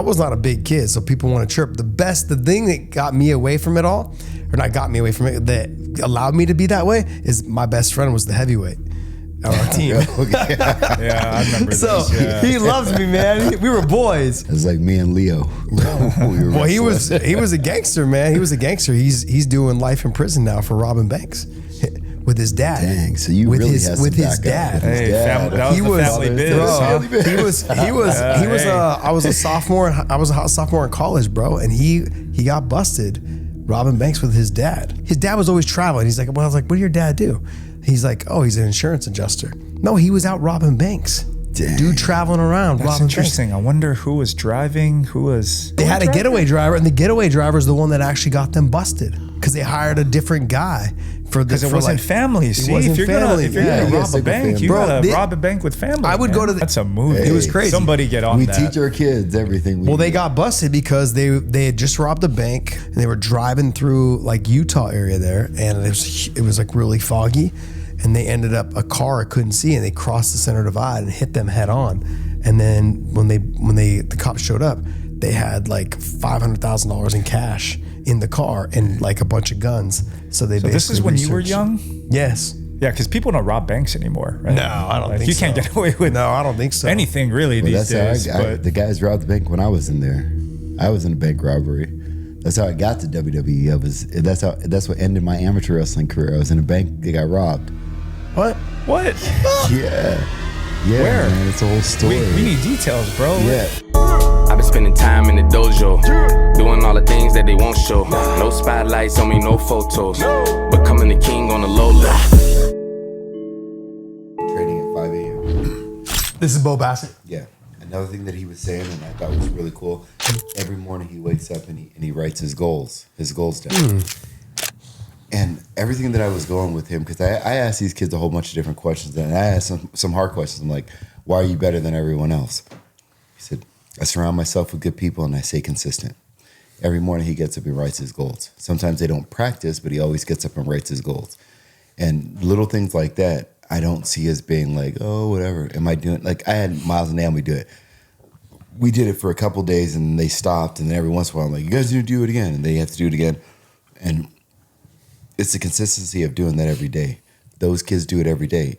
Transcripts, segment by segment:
I was not a big kid, so people want to chirp. The thing that got me away from it all, or not got me away from it, that allowed me to be that way, is my best friend was the heavyweight on our team. Yeah, I remember So this. Yeah. he loves me, man. We were boys. It's like me and Leo. Well, he was a gangster, man. He was a gangster. He's doing life in prison now for robbing banks with his dad. Dang, so you with really his has some with his backup. dad. Hey, Dad. that was He the was- family biz. Bro, huh? he was. I was a sophomore. I was a sophomore in college, bro, and he got busted robbing banks with his dad. His dad was always traveling. He's like, well, I was like, what did your dad do? He's like, oh, he's an insurance adjuster. No, he was out robbing banks. Dang. Dude traveling around That's robbing interesting. banks. I wonder who was driving. Who was? They had a getaway driver, and the getaway driver is the one that actually got them busted because they hired a different guy for this. Because it wasn't family. See, wasn't if you're family. gonna Yeah, you rob gotta a stick with bank, family. you Bro, gotta they- rob a bank with family. I would man. go to the- That's a movie. It was crazy. Somebody get on We that. teach our kids everything. Well, they got busted because they had just robbed a bank and they were driving through like Utah area there, and it was like really foggy, and they ended up a car I couldn't see, and they crossed the center divide and hit them head on, and then when the cops showed up, they had like $500,000 in cash in the car and like a bunch of guns. So they. So this is when you were researched- young. Yes. Yeah, because people don't rob banks anymore, right? No, I don't think you so. can't get away with. No, I don't think so. Anything really Well, these that's days. how But the guys robbed the bank when I was in there. I was in a bank robbery. That's how I got to WWE. That's what ended my amateur wrestling career. I was in a bank. They got robbed. What? what? Yeah. Where? Man, it's a whole story. We need details, bro. Yeah. I've been spending time in the dojo, doing all the things that they won't show. No spotlights on me, no photos, becoming the king on the low low. Training at 5 a.m. This is Bo Bassett. Yeah. Another thing that he was saying, and I thought was really cool. Every morning he wakes up and he writes his goals down. And everything that I was going with him, because I asked these kids a whole bunch of different questions, and I asked some hard questions. I'm like, why are you better than everyone else? He said, I surround myself with good people and I stay consistent. Every morning he gets up and writes his goals. Sometimes they don't practice, but he always gets up and writes his goals. And little things like that, I don't see as being like, oh, whatever. Am I doing, like I had Miles and Nam, we do it. We did it for a couple days and they stopped, and then every once in a while I'm like, you guys need to do it again. And they have to do it again. And it's the consistency of doing that every day. Those kids do it every day.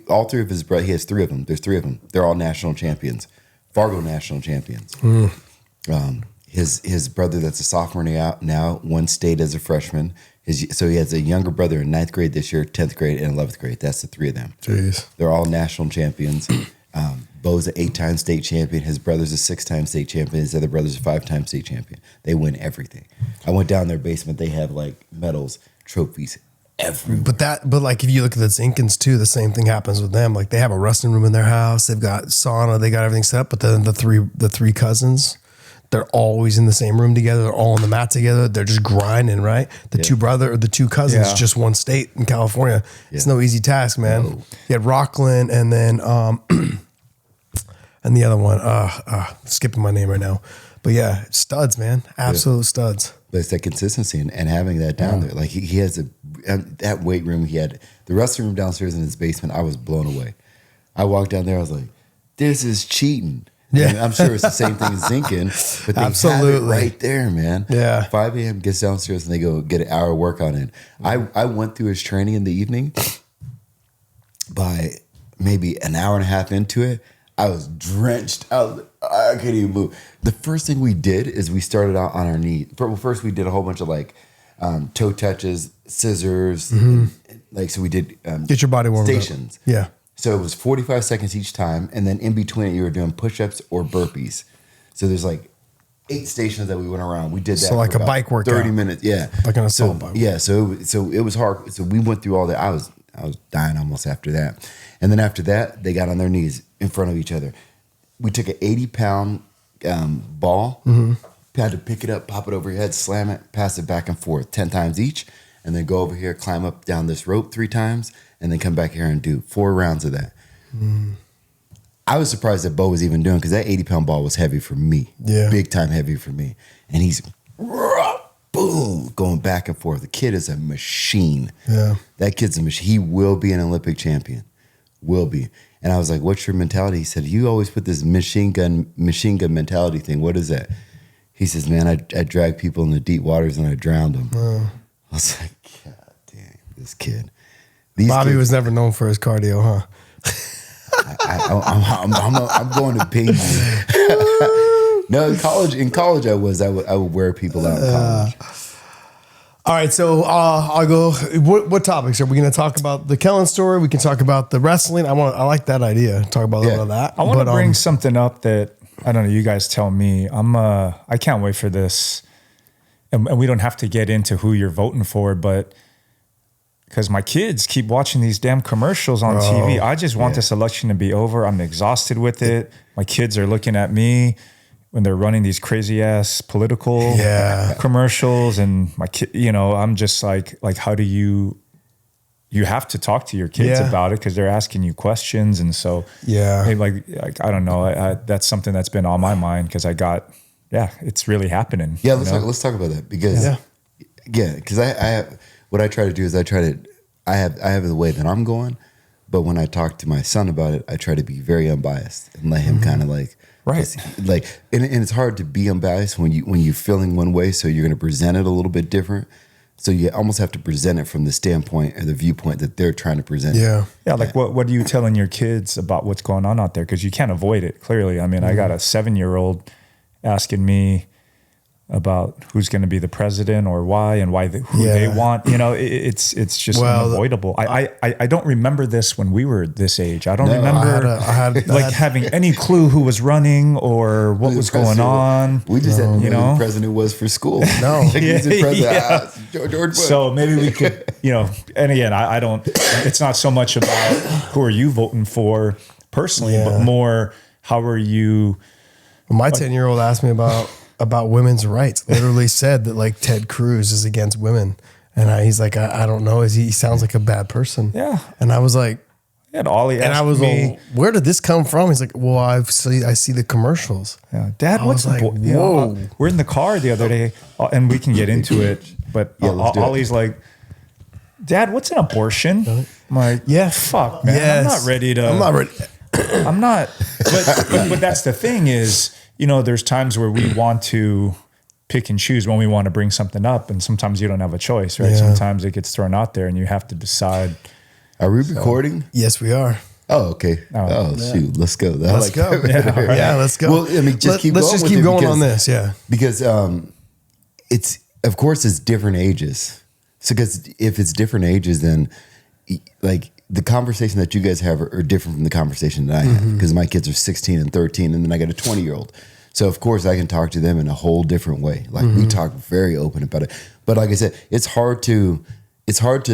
All three of his brothers, he has three of them. There's three of them. They're all national champions. Fargo national champions. His brother that's a sophomore now won state as a freshman. So he has a younger brother in 9th grade this year, 10th grade, and 11th grade. That's the three of them. Jeez. They're all national champions. Bo's an 8-time state champion. His brother's a 6-time state champion. His other brother's a 5-time state champion. They win everything. I went down their basement. They have like medals, trophies, everywhere. But like if you look at the Zinkins too, the same thing happens with them. Like they have a wrestling room in their house. They've got sauna. They got everything set up. But then the three cousins, they're always in the same room together. They're all on the mat together. They're just grinding, right? The two cousins, Yeah. just one state in California. It's Yeah. no easy task, man. No. You had Rockland and then and the other one, skipping my name right now. But yeah, studs, man. Absolute studs. But it's that consistency and having that down there. Like he has that weight room. He had the wrestling room downstairs in his basement. I was blown away. I walked down there. I was like, this is cheating. Yeah. And I'm sure it's the same thing as Zinkin, but they have Absolutely. it right there, man. Yeah. 5 a.m. gets downstairs and they go get an hour workout in. I went through his training in the evening. By maybe an hour and a half into it, I was drenched. I couldn't even move. The first thing we did is we started out on our knee. First we did a whole bunch of like toe touches, scissors, and, like so we did Get your body warmed stations. up. Yeah. So it was 45 seconds each time, and then in between it, you were doing push-ups or burpees. So there's like 8 stations that we went around. We did that. So like for a about bike workout. 30 minutes, yeah. Like an so, assault bike. Yeah, so it was hard. So we went through all that. I was dying almost after that. And then after that, they got on their knees in front of each other. We took an 80-pound ball, had to pick it up, pop it over your head, slam it, pass it back and forth 10 times each, and then go over here, climb up down this rope 3 times, and then come back here and do 4 rounds of that. I was surprised that Bo was even doing, because that 80-pound ball was heavy for me. Yeah. Big time heavy for me. And he's boom, going back and forth. The kid is a machine. Yeah. That kid's a machine. He will be an Olympic champion. Will be. And I was like, what's your mentality? He said, you always put this machine gun mentality thing. What is that? He says, man, I drag people in the deep waters and I drowned them. I was like, God dang, this kid. Bobby was never known for his cardio, huh? I'm going to ping you. No, in college I would wear people out in college. All right, so I'll go. What topics are we going to talk about? The Kellen story. We can talk about the wrestling. I like that idea. Talk about a little of that. I want to bring something up that I don't know. You guys tell me. I can't wait for this, and we don't have to get into who you're voting for, but because my kids keep watching these damn commercials on TV. I just want this election to be over. I'm exhausted with it. My kids are looking at me when they're running these crazy ass political commercials, and my kid, I'm just like how do you have to talk to your kids about it because they're asking you questions, and so maybe like I don't know, that's something that's been on my mind because it's really happening. Yeah, let's talk about that because because I what I try to do is I have the way that I'm going, but when I talk to my son about it, I try to be very unbiased and let him kind of like. Right. And it's hard to be unbiased when you're feeling one way, so you're going to present it a little bit different. So you almost have to present it from the standpoint or the viewpoint that they're trying to present. Yeah. Yeah. Like what are you telling your kids about what's going on out there? Because you can't avoid it, clearly. I mean, I got a 7-year-old asking me about who's going to be the president or why and who they want. It's just unavoidable. I don't remember this when we were this age. I don't remember having any clue who was running or what was going on. We just didn't know who the president was for school. No. He's the president. George Bush. So maybe we could, and again, I don't, it's not so much about who are you voting for personally, but more how are you. Well, my 10-year-old asked me about women's rights. Literally said that like Ted Cruz is against women, and he's like, I don't know. He sounds like a bad person. Yeah, and I was like, and I was like, where did this come from? He's like, well, I see the commercials. Yeah, Dad, what's like, whoa? We're in the car the other day, and we can get into it, but Ollie's like, Dad, what's an abortion? I'm like, fuck, man, I'm not ready. I'm not. But that's the thing is. There's times where we want to pick and choose when we want to bring something up, and sometimes you don't have a choice, right? Yeah. Sometimes it gets thrown out there, and you have to decide. Are we recording? Yes, we are. Oh, okay. Shoot, let's go. Let's go. Let's go. Well, I mean, let's just keep going on this, because it's of course it's different ages. So, because if it's different ages, then like. The conversation that you guys have are different from the conversation that I have because my kids are 16 and 13, and then I got a 20-year-old. So of course I can talk to them in a whole different way. Like we talk very open about it. But like I said, it's hard to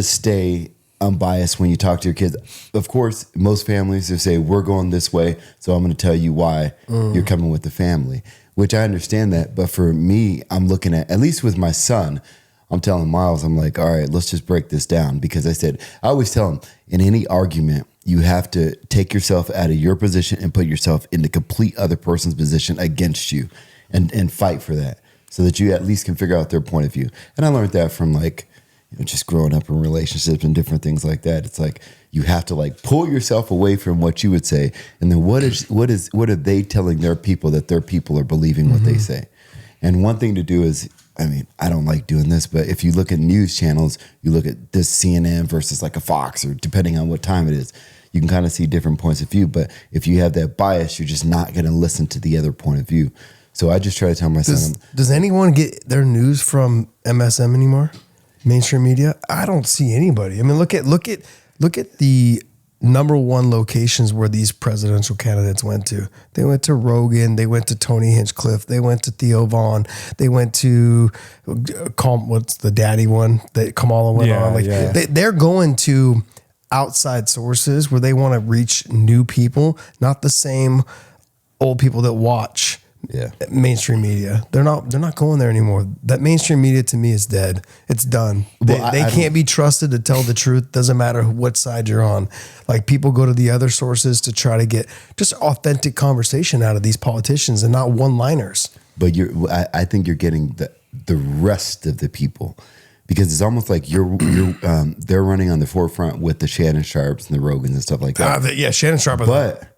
stay unbiased when you talk to your kids. Of course, most families will say we're going this way, so I'm going to tell you why you're coming with the family. Which I understand that, but for me, I'm looking at least with my son. I'm telling Miles, I'm like, all right, let's just break this down. Because I always tell him, in any argument, you have to take yourself out of your position and put yourself in the complete other person's position against you and fight for that so that you at least can figure out their point of view. And I learned that from just growing up in relationships and different things like that. It's like you have to pull yourself away from what you would say. And then what are they telling their people that their people are believing what they say? And one thing to do is, I mean, I don't like doing this, but if you look at news channels, you look at this CNN versus like a Fox, or depending on what time it is, you can kind of see different points of view. But if you have that bias, you're just not going to listen to the other point of view. So I just try to tell my son. Does anyone get their news from MSM anymore? Mainstream media? I don't see anybody. I mean, look at the number one locations where these presidential candidates went to. They went to Rogan. They went to Tony Hinchcliffe. They went to Theo Vaughn. They went to what's the daddy one that Kamala went on. They're going to outside sources where they want to reach new people, not the same old people that watch mainstream media. They're not going there anymore. That mainstream media to me is dead. It's done. They can't be trusted to tell the truth. Doesn't matter what side you're on. Like, people go to the other sources to try to get just authentic conversation out of these politicians and not one-liners. But I think you're getting the rest of the people, because it's almost like they're running on the forefront with the Shannon Sharps and the Rogans and stuff like that. Yeah, Shannon Sharp. But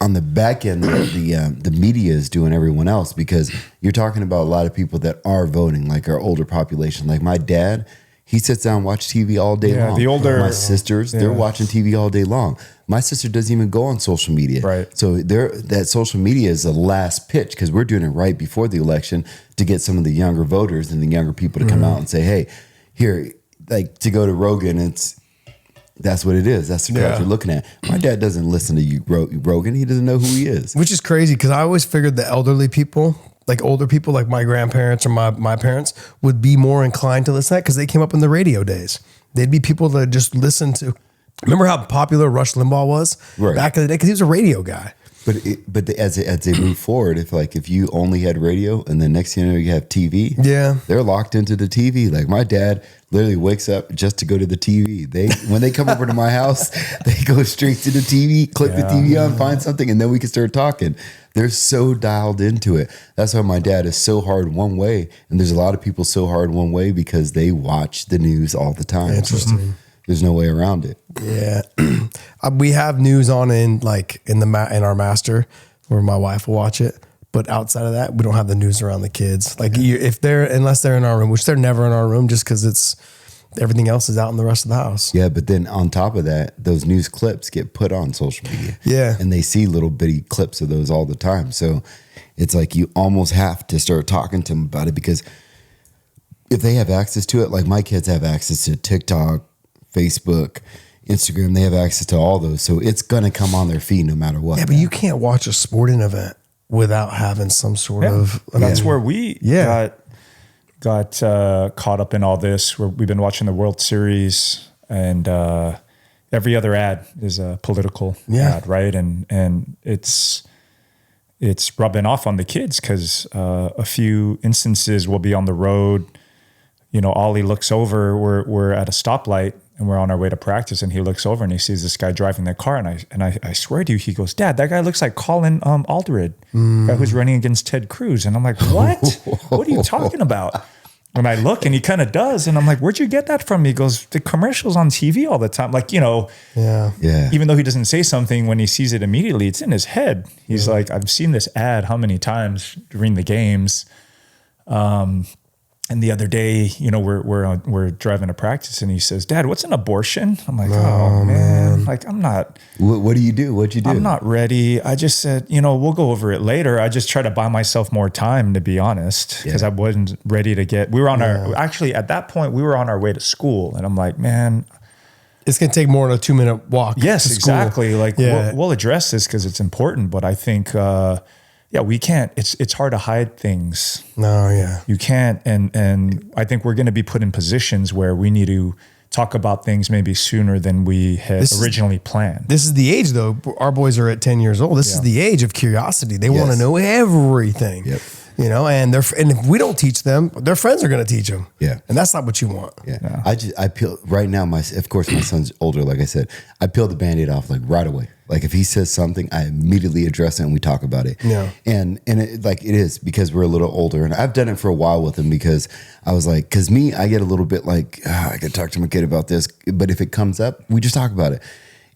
on the back end, the media is doing everyone else, because you're talking about a lot of people that are voting, like our older population. Like my dad, he sits down and watches TV all day long. The older, my sisters, they're watching TV all day long. My sister doesn't even go on social media. Right. So that social media is the last pitch, because we're doing it right before the election to get some of the younger voters and the younger people to come out and say, hey, here, like to go to Rogan, that's what it is. That's the crowd you're looking at. My dad doesn't listen to you, Rogan. He doesn't know who he is. Which is crazy, because I always figured the elderly people, like older people, like my grandparents or my parents, would be more inclined to listen to that because they came up in the radio days. They'd be people that just listen to. Remember how popular Rush Limbaugh was back in the day? Because he was a radio guy. But as they move forward, if you only had radio and then next thing you know you have TV, they're locked into the TV. Like my dad literally wakes up just to go to the TV. When they come over to my house, they go straight to the TV, click the TV on, find something, and then we can start talking. They're so dialed into it. That's why my dad is so hard one way, and there's a lot of people so hard one way because they watch the news all the time. Interesting. There's no way around it. Yeah, we have news on in our master where my wife will watch it. But outside of that, we don't have the news around the kids. Like unless they're in our room, which they're never in our room, just because everything else is out in the rest of the house. Yeah, but then on top of that, those news clips get put on social media. Yeah, and they see little bitty clips of those all the time. So it's like you almost have to start talking to them about it, because if they have access to it, like my kids have access to TikTok, Facebook, Instagram, they have access to all those. So it's going to come on their feed no matter what. Yeah, but you can't watch a sporting event without having some sort of. That's where we got caught up in all this. We've been watching the World Series, and every other ad is a political ad, right? And it's rubbing off on the kids, because a few instances we'll be on the road. You know, Ollie looks over. We're at a stoplight, and we're on our way to practice, and he looks over and he sees this guy driving their car, and I swear to you, he goes, "Dad, that guy looks like Colin Alderud, guy who's running against Ted Cruz." And I'm like, "What? What are you talking about?" And I look, and he kind of does, and I'm like, "Where'd you get that from?" He goes, "The commercials on TV all the time." Like, you know, even though he doesn't say something, when he sees it immediately, it's in his head. He's like, "I've seen this ad how many times during the games." And the other day, you know, we're driving to practice, and he says, "Dad, what's an abortion?" I'm like, "Oh man, like I'm not." What do you do? What'd you do? I'm not ready. I just said, you know, we'll go over it later. I just try to buy myself more time, to be honest, because I wasn't ready to get. We were on actually at that point we were on our way to school, and I'm like, man, it's gonna take more than a 2-minute walk. Yes, exactly. Like we'll address this because it's important, but I think. We can't. It's hard to hide things. No, you can't. And I think we're going to be put in positions where we need to talk about things maybe sooner than we had originally planned. This is the age, though. Our boys are at 10 years old. This is the age of curiosity. They want to know everything. Yep. You know, and if we don't teach them, their friends are going to teach them. Yeah. And that's not what you want. Yeah. I peel right now. Of course, my son's older. Like I said, I peel the Band-Aid off like right away. Like if he says something, I immediately address it and we talk about it. Yeah. And it is because we're a little older, and I've done it for a while with him, because I was like, I get a little bit like, I got to talk to my kid about this. But if it comes up, we just talk about it.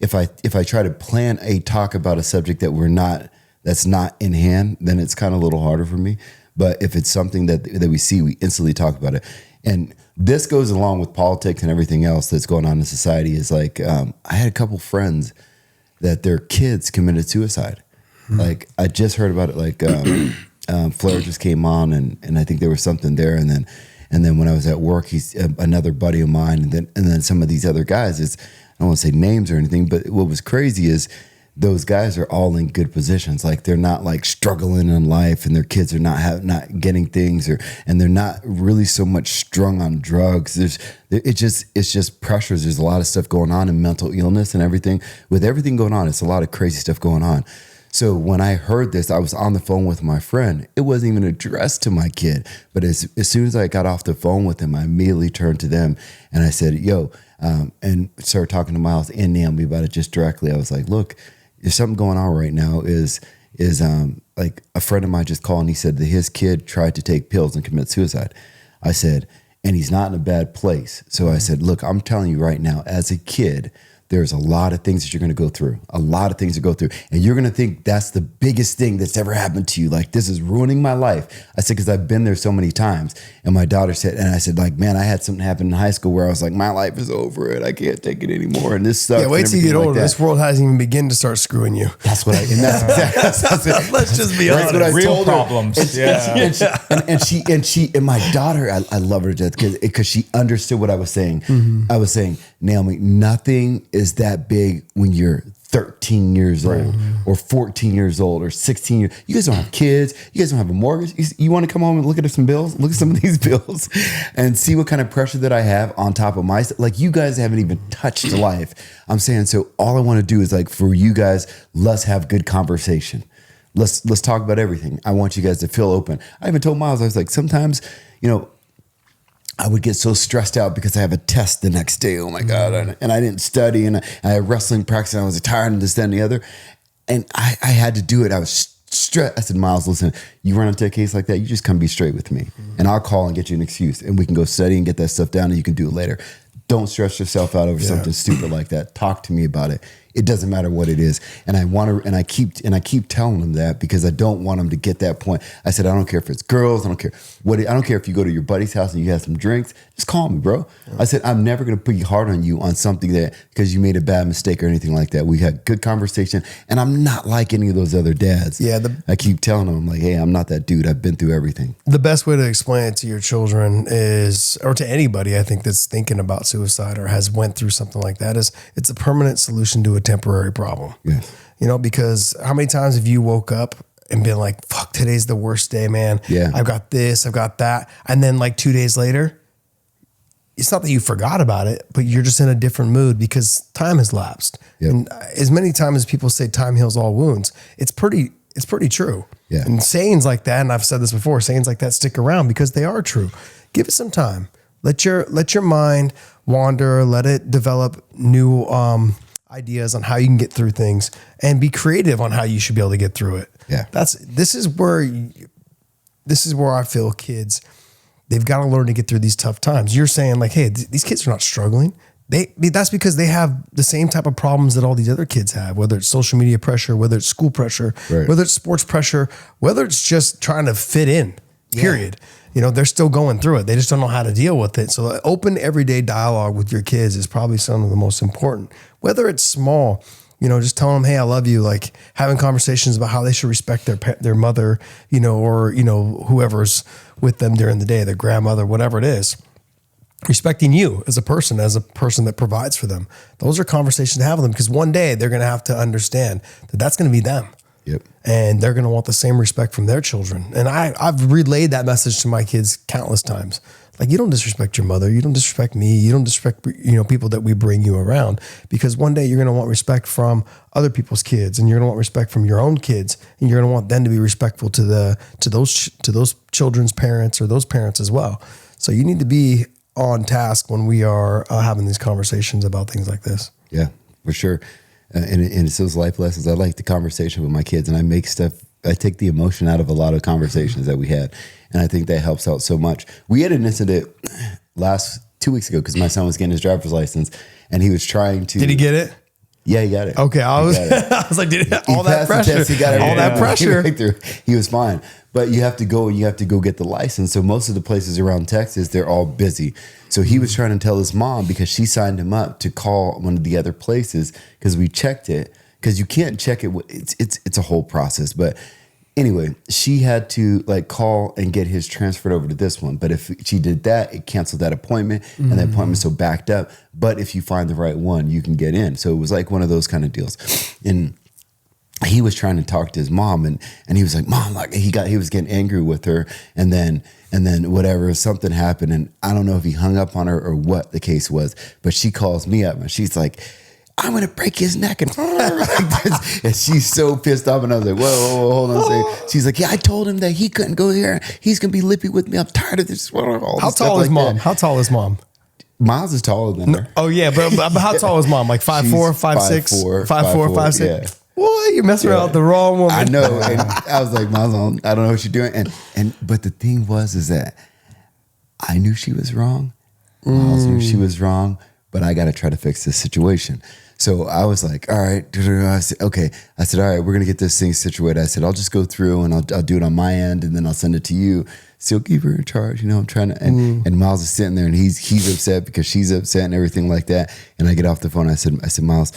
If I try to plan a talk about a subject that's not in hand, then it's kind of a little harder for me. But if it's something that we see, we instantly talk about it. And this goes along with politics and everything else that's going on in society. Is like, I had a couple friends that their kids committed suicide. Like I just heard about it. Like Flair just came on, and I think there was something there. And then when I was at work, he's another buddy of mine, and then some of these other guys. I don't want to say names or anything, but what was crazy is those guys are all in good positions. Like they're not like struggling in life, and their kids are not getting things, and they're not really so much strung on drugs. It's just pressures. There's a lot of stuff going on in mental illness and everything. With everything going on, it's a lot of crazy stuff going on. So when I heard this, I was on the phone with my friend. It wasn't even addressed to my kid, but as soon as I got off the phone with him, I immediately turned to them and I said, "Yo," and started talking to Miles and Naomi about it just directly. I was like, "Look, there's something going on right now. Is like a friend of mine just called, and he said that his kid tried to take pills and commit suicide." I said, and he's not in a bad place. So I said, look, I'm telling you right now, as a kid, there's a lot of things that you're going to go through, and you're going to think that's the biggest thing that's ever happened to you. Like, this is ruining my life. I said, because I've been there so many times. And my daughter said, and I said, like, man, I had something happen in high school where I was like, my life is over it. I can't take it anymore. And this sucks. Yeah, wait till you get like older. That. This world hasn't even begun to start screwing you. That's what I, and that's exactly, Let's just be honest. what I Real told her. problems. And my daughter, I love her to death because she understood what I was saying. I was saying, Naomi, nothing is that big when you're 13 years old or 14 years old or 16 years. You guys don't have kids. You guys don't have a mortgage. You want to come home and look at some bills? Look at some of these bills and see what kind of pressure that I have on top of my, like, you guys haven't even touched life. I'm saying, so all I want to do is, like, for you guys, let's have good conversation. Let's talk about everything. I want you guys to feel open. I even told Miles, I was like, sometimes, I would get so stressed out because I have a test the next day. Oh my God. And I didn't study, and I had wrestling practice, and I was tired and this, that, and the other. And I had to do it. I was stressed. I said, Miles, listen, you run into a case like that, you just come be straight with me. And I'll call and get you an excuse, and we can go study and get that stuff down, and you can do it later. Don't stress yourself out over something stupid like that. Talk to me about it. It doesn't matter what it is. And I keep telling them that because I don't want them to get that point. I said, I don't care if it's girls. I don't care if you go to your buddy's house and you have some drinks. Just call me, bro. Yeah. I said, I'm never going to put you hard on you on something that because you made a bad mistake or anything like that. We had good conversation, and I'm not like any of those other dads. Yeah. I keep telling them, I'm like, hey, I'm not that dude. I've been through everything. The best way to explain it to your children is, or to anybody, I think, that's thinking about suicide or has went through something like that, is it's a permanent solution to a temporary problem. Yes. Because how many times have you woke up and been like, fuck, today's the worst day, man. Yeah. I've got this, I've got that. And then like 2 days later, it's not that you forgot about it, but you're just in a different mood because time has lapsed. Yep. And as many times as people say time heals all wounds, it's pretty true. Yeah. And sayings like that, and I've said this before, sayings like that stick around because they are true. Give it some time. Let your mind wander, let it develop new ideas on how you can get through things, and be creative on how you should be able to get through it. Yeah. This is where I feel kids, they've got to learn to get through these tough times. You're saying like, hey, these kids are not struggling. That's because they have the same type of problems that all these other kids have, whether it's social media pressure, whether it's school pressure, right, whether it's sports pressure, whether it's just trying to fit in, period. They're still going through it. They just don't know how to deal with it. So open everyday dialogue with your kids is probably some of the most important, whether it's small, just telling them, hey, I love you. Like having conversations about how they should respect their mother, or, whoever's with them during the day, their grandmother, whatever it is. Respecting you as a person that provides for them. Those are conversations to have with them because one day they're going to have to understand that that's going to be them. Yep. And they're going to want the same respect from their children. And I've relayed that message to my kids countless times. Like, you don't disrespect your mother. You don't disrespect me. You don't disrespect, people that we bring you around, because one day you're going to want respect from other people's kids, and you're going to want respect from your own kids, and you're going to want them to be respectful to those children's parents or those parents as well. So you need to be on task when we are having these conversations about things like this. Yeah, for sure. And it's those life lessons. I like the conversation with my kids, and I take the emotion out of a lot of conversations that we had. And I think that helps out so much. We had an incident 2 weeks ago because my son was getting his driver's license, and he was trying to. Did he get it? Yeah, he got it. Okay, I was like, all that pressure. Test, he got it. All that pressure. He was fine. But you have to go get the license. So most of the places around Texas, they're all busy. So he was trying to tell his mom, because she signed him up to call one of the other places, because we checked it, because you can't check it. It's a whole process. But anyway, she had to call and get his transferred over to this one. But if she did that, it canceled that appointment, and that appointment's so backed up. But if you find the right one, you can get in. So it was like one of those kind of deals. And he was trying to talk to his mom, and he was like, Mom, he was getting angry with her, and then whatever, something happened, and I don't know if he hung up on her or what the case was, but she calls me up and she's like, I'm gonna break his neck, and like this. And she's so pissed off, and I was like, whoa, hold on a second. She's like, yeah, I told him that he couldn't go here. He's gonna be lippy with me. I'm tired of this. How tall is mom? How tall is mom? Miles is taller than her. Oh yeah, but how tall is mom? Like 5'4", 5'6", 5'4", 5'6"? Yeah. Boy, you're messing around with the wrong woman. I know. And I was like, Miles, I don't know what you're doing. And but the thing is that I knew she was wrong. Miles knew she was wrong, but I got to try to fix this situation. So I was like, all right. I said, okay. I said, all right, we're going to get this thing situated. I said, I'll just go through and I'll do it on my end, and then I'll send it to you. Still keep her in charge. I'm trying to, and Miles is sitting there and he's upset because she's upset and everything like that. And I get off the phone. I said, Miles,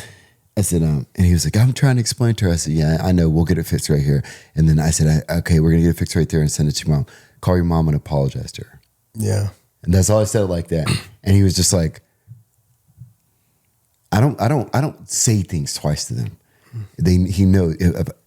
and he was like, I'm trying to explain to her. I said, yeah, I know. We'll get it fixed right here. And then I said, okay, we're going to get it fixed right there and send it to your mom. Call your mom and apologize to her. Yeah. And that's all I said like that. And he was just like, I don't say things twice to them. He knows.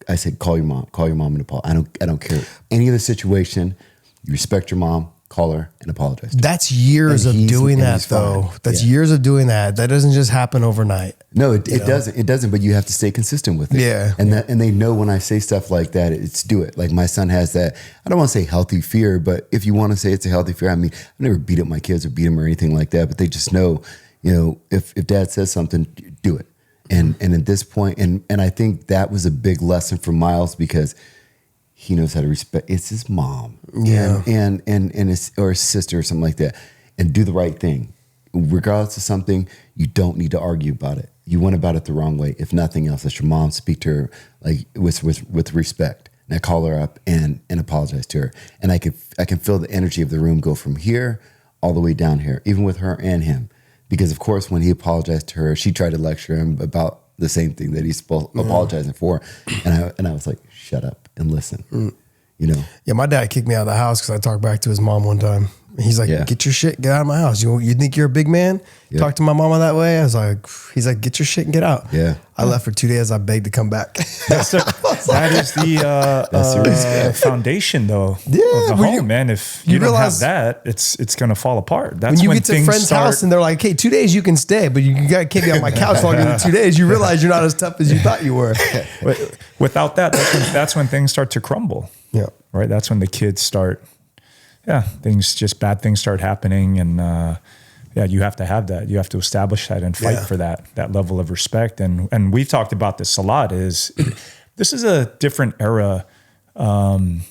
I said, call your mom and apologize. I don't care. Any other situation, you respect your mom, call her and apologize. That's years of doing that though. That's years of doing that. That doesn't just happen overnight. No, it doesn't. It doesn't, but you have to stay consistent with it. Yeah. And they know when I say stuff like that, it's do it. Like my son has that, I don't want to say healthy fear, but if you want to say it's a healthy fear, I mean, I've never beat up my kids or beat them or anything like that, but they just know, if dad says something, do it. And at this point, and I think that was a big lesson for Miles because he knows how to respect. It's his mom, and his or his sister or something like that, and do the right thing, regardless of something. You don't need to argue about it. You went about it the wrong way. If nothing else, that's your mom. Speak to her like with respect. And I call her up and apologize to her, and I can feel the energy of the room go from here all the way down here, even with her and him. Because of course, when he apologized to her, she tried to lecture him about the same thing that he's apologizing for, and I was like, "Shut up and listen." Yeah, my dad kicked me out of the house because I talked back to his mom one time. He's like, "Get your shit, get out of my house. You think you're a big man? Talk to my mama that way?" I was like, "He's like, get your shit and get out." Yeah, I left for 2 days. I begged to come back. That is the foundation, though. Of the home, man. If you don't have that, it's gonna fall apart. That's when you get to a friend's house and they're like, "Hey, 2 days you can stay, but you got to kick me out my couch longer than 2 days." You realize you're not as tough as you thought you were. Without that, that's when things start to crumble. Yeah, right. That's when the kids start. Yeah, bad things start happening, and you have to have that. You have to establish that and fight for that level of respect. And we've talked about this a lot. This is a different era than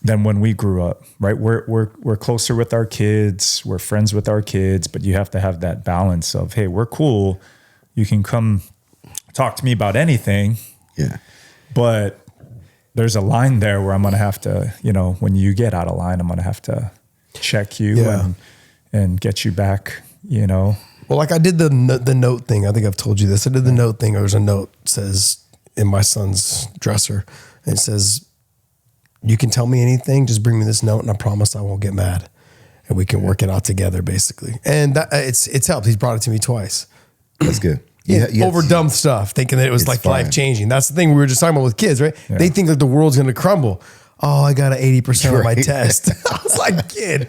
when we grew up, right? We're closer with our kids, we're friends with our kids, but you have to have that balance of, hey, we're cool. You can come talk to me about anything. Yeah, but there's a line there where I'm going to have to, when you get out of line, I'm going to have to check you and get you back, Well, like I did the note thing. I think I've told you this. I did the note thing. There's a note that says in my son's dresser. And it says, "You can tell me anything. Just bring me this note and I promise I won't get mad. And we can work it out together, basically." And that, it's helped. He's brought it to me twice. That's good. Over dumb stuff, thinking that it was like life changing. That's the thing we were just talking about with kids, right? Yeah. They think that the world's going to crumble. Oh, I got an 80% on my test. I was like, kid,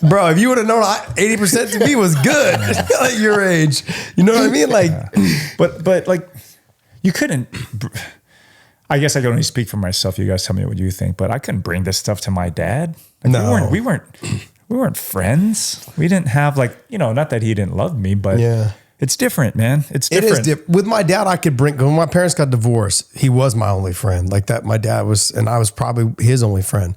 bro, if you would have known 80% to me was good at your age, you know what I mean? Like, but like you couldn't, I guess I can only speak for myself. You guys tell me what you think, but I couldn't bring this stuff to my dad. Like, no, we weren't friends. We didn't have not that he didn't love me, but it's different, man. It's different. It is different. With my dad, I could bring, when my parents got divorced, he was my only friend. Like that, my dad was, and I was probably his only friend,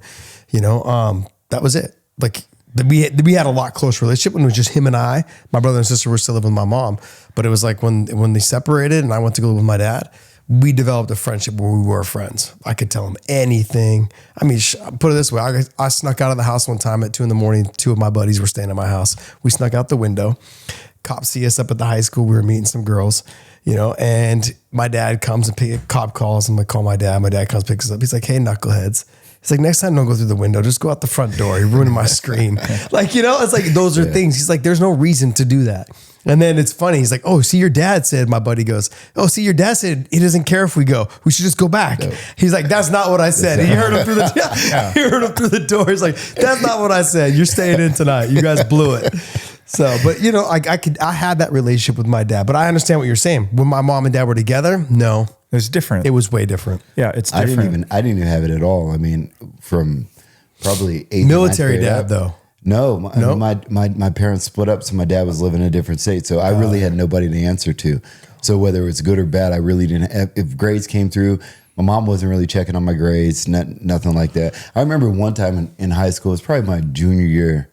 that was it. Like we had a lot closer relationship when it was just him and I. My brother and sister were still living with my mom, but it was like when they separated and I went to go live with my dad, we developed a friendship where we were friends. I could tell him anything. I mean, put it this way. I snuck out of the house one time at 2 a.m. 2 of my buddies were staying at my house. We snuck out the window. Cops see us up at the high school. We were meeting some girls, and my dad comes and cop calls. I'm like, call my dad. My dad comes, picks us up. He's like, "Hey, knuckleheads." He's like, "Next time, don't go through the window. Just go out the front door. You're ruining my screen." It's like, those are things. He's like, there's no reason to do that. And then it's funny. He's like, "Oh, see, your dad said," my buddy goes, "Oh, see, your dad said he doesn't care if we go. We should just go back." No. He's like, "That's not what I said." He heard him through he heard him through the door. He's like, "That's not what I said. You're staying in tonight. You guys blew it." So, but I had that relationship with my dad, but I understand what you're saying. When my mom and dad were together, no, it's different. It was way different. Yeah, it's different. I didn't even have it at all. I mean, from probably 8th military dad though. No, my parents split up, so my dad was living in a different state. So I really had nobody to answer to. So whether it was good or bad, I really didn't. If grades came through, my mom wasn't really checking on my grades, nothing like that. I remember one time in high school, it was probably my junior year.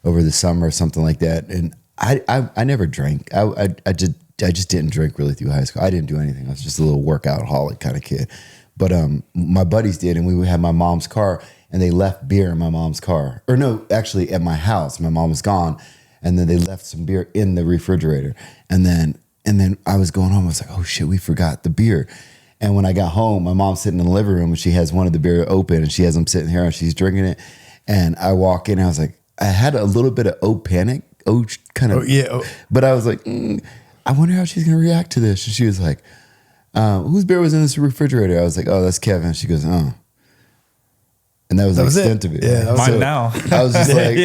over the summer or something like that. And I never drank. I just didn't drink really through high school. I didn't do anything. I was just a little workout-holic kind of kid. But my buddies did, and we had my mom's car, and they left beer in my mom's car. Or no, actually at my house. My mom was gone, and then they left some beer in the refrigerator. And then I was going home. I was like, oh shit, we forgot the beer. And when I got home, my mom's sitting in the living room, and she has one of the beer open, and she has them sitting here, and she's drinking it. And I walk in, and I was like, I had a little bit of panic, kind of. But I was like, I wonder how she's gonna react to this. And she was like, whose beer was in this refrigerator? I was like, oh, that's Kevin. She goes, oh. And that was the extent of it. Yeah, mine now. I was just like,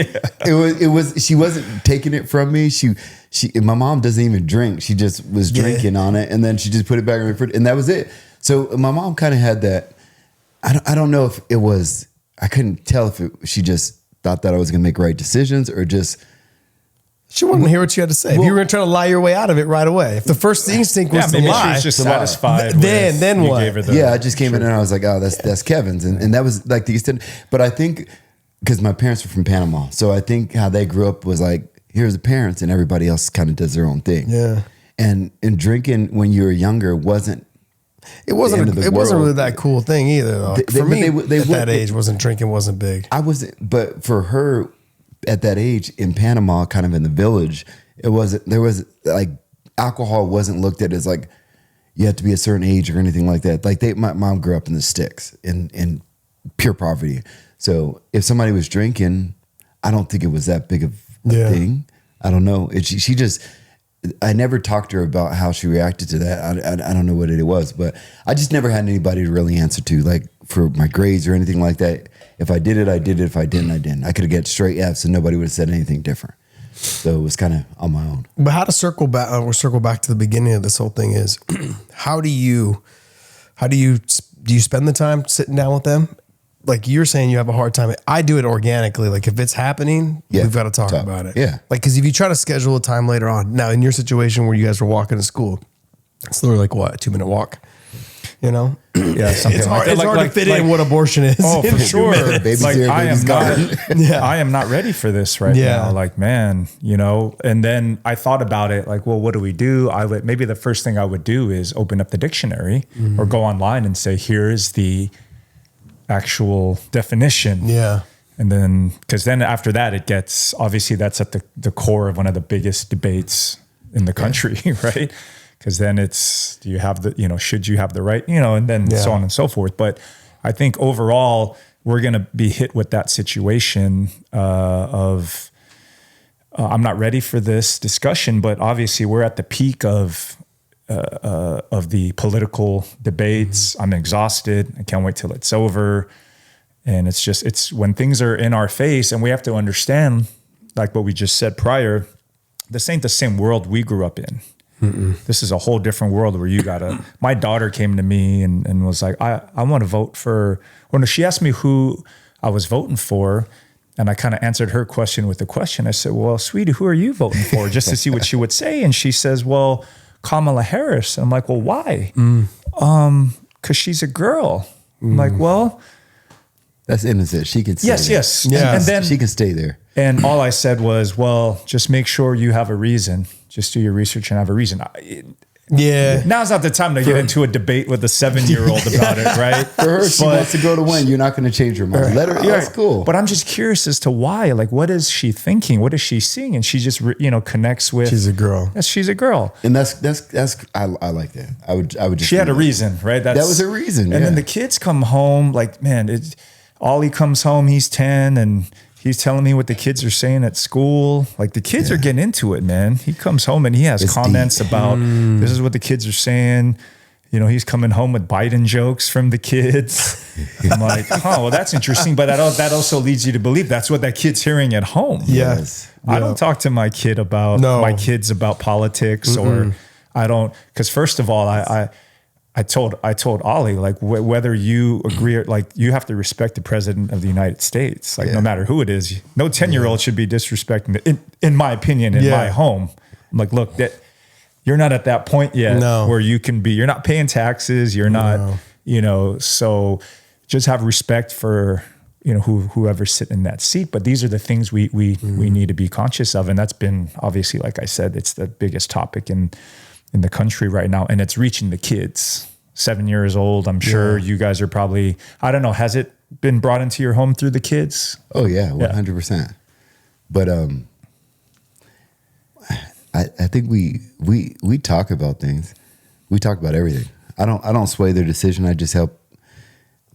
it was. She wasn't taking it from me. She. My mom doesn't even drink. She just was drinking on it, and then she just put it back in the refrigerator, and that was it. So my mom kind of had that. I don't know if it was. I couldn't tell if she just thought that I was going to make right decisions or just. She wanted to hear what you had to say. If you were going to try to lie your way out of it right away. If the first instinct was to lie. She was just satisfied. Then what? I just came in and I was like, oh, that's Kevin's. And that was like the extent. But I think, because my parents were from Panama, so I think how they grew up was like, here's the parents and everybody else kind of does their own thing. Yeah. And drinking when you were younger wasn't really that cool thing either, though. For me, at that age, drinking wasn't big. I wasn't, but for her at that age in Panama, kind of in the village, there was like alcohol wasn't looked at as like you have to be a certain age or anything like that. Like my mom grew up in the sticks in pure poverty. So if somebody was drinking, I don't think it was that big of a thing. I don't know. She just, I never talked to her about how she reacted to that. I don't know what it was, but I just never had anybody to really answer to, like for my grades or anything like that. If I did it, I did it. If I didn't, I didn't. I could have get straight Fs and nobody would have said anything different. So it was kind of on my own. But how to circle back? We'll circle back to the beginning of this whole thing. Is how do you spend the time sitting down with them? Like you're saying, you have a hard time. I do it organically. Like if it's happening, we've got to talk about it. Yeah. Like because if you try to schedule a time later on, now in your situation where you guys were walking to school, it's literally like what, a 2-minute walk. You know, something it's like hard, that. It's hard to fit in what abortion is. Oh, for sure. Baby's here, baby's gone. I am not ready for this right now. Like, man, you know. And then I thought about it. Like, well, what do we do? Maybe the first thing I would do is open up the dictionary or go online and say, here's the actual definition. Yeah. And then, because then after that, it gets obviously that's at the core of one of the biggest debates in the country, right? Because then it's, do you have should you have the right, and then so on and so forth. But I think overall, we're going to be hit with that situation of I'm not ready for this discussion, but obviously we're at the peak of the political debates. I'm exhausted. I can't wait till it's over. And it's when things are in our face and we have to understand, like what we just said prior, this ain't the same world we grew up in. Mm-mm. This is a whole different world where my daughter came to me and was like, I want to vote for, she asked me who I was voting for. And I kind of answered her question with a question. I said, well, sweetie, who are you voting for? Just to see what she would say. And she says, well, Kamala Harris. And I'm like, well, why? 'Cause she's a girl. I'm like, well, that's innocent. She could stay there. Yes. Yeah. And then she can stay there. And all I said was, well, just make sure you have a reason. Just do your research and have a reason. Now's not the time to get into a debate with a 7-year-old about it, right? For her, she wants to go to win. You're not going to change her mind. Let her. That's cool. But I'm just curious as to why. Like, what is she thinking? What is she seeing? And she just connects with. She's a girl. Yes, she's a girl. And that's. I like that. I would just. She had a reason, right? That was her reason. And then the kids come home. Like, man, Ollie comes home. He's 10 and. He's telling me what the kids are saying at school. Like the kids are getting into it, man. He comes home and he has comments about this is what the kids are saying. He's coming home with Biden jokes from the kids. I'm like, oh, well, that's interesting. But that also leads you to believe that's what that kid's hearing at home. Yes. I don't talk to my kids about politics or I don't, because first of all, I told Ollie, like whether you agree or like you have to respect the president of the United States, like no matter who it is, no 10-year-old should be disrespecting in my opinion, in my home. I'm like, look, that you're not at that point yet where you can be, you're not paying taxes. You're not, so just have respect for whoever's sitting in that seat. But these are the things we need to be conscious of. And that's been obviously, like I said, it's the biggest topic in the country right now. And it's reaching the kids 7 years old. I'm sure you guys are probably, I don't know, has it been brought into your home through the kids? Oh yeah, 100%. But I think we talk about things. We talk about everything. I don't sway their decision. I just help.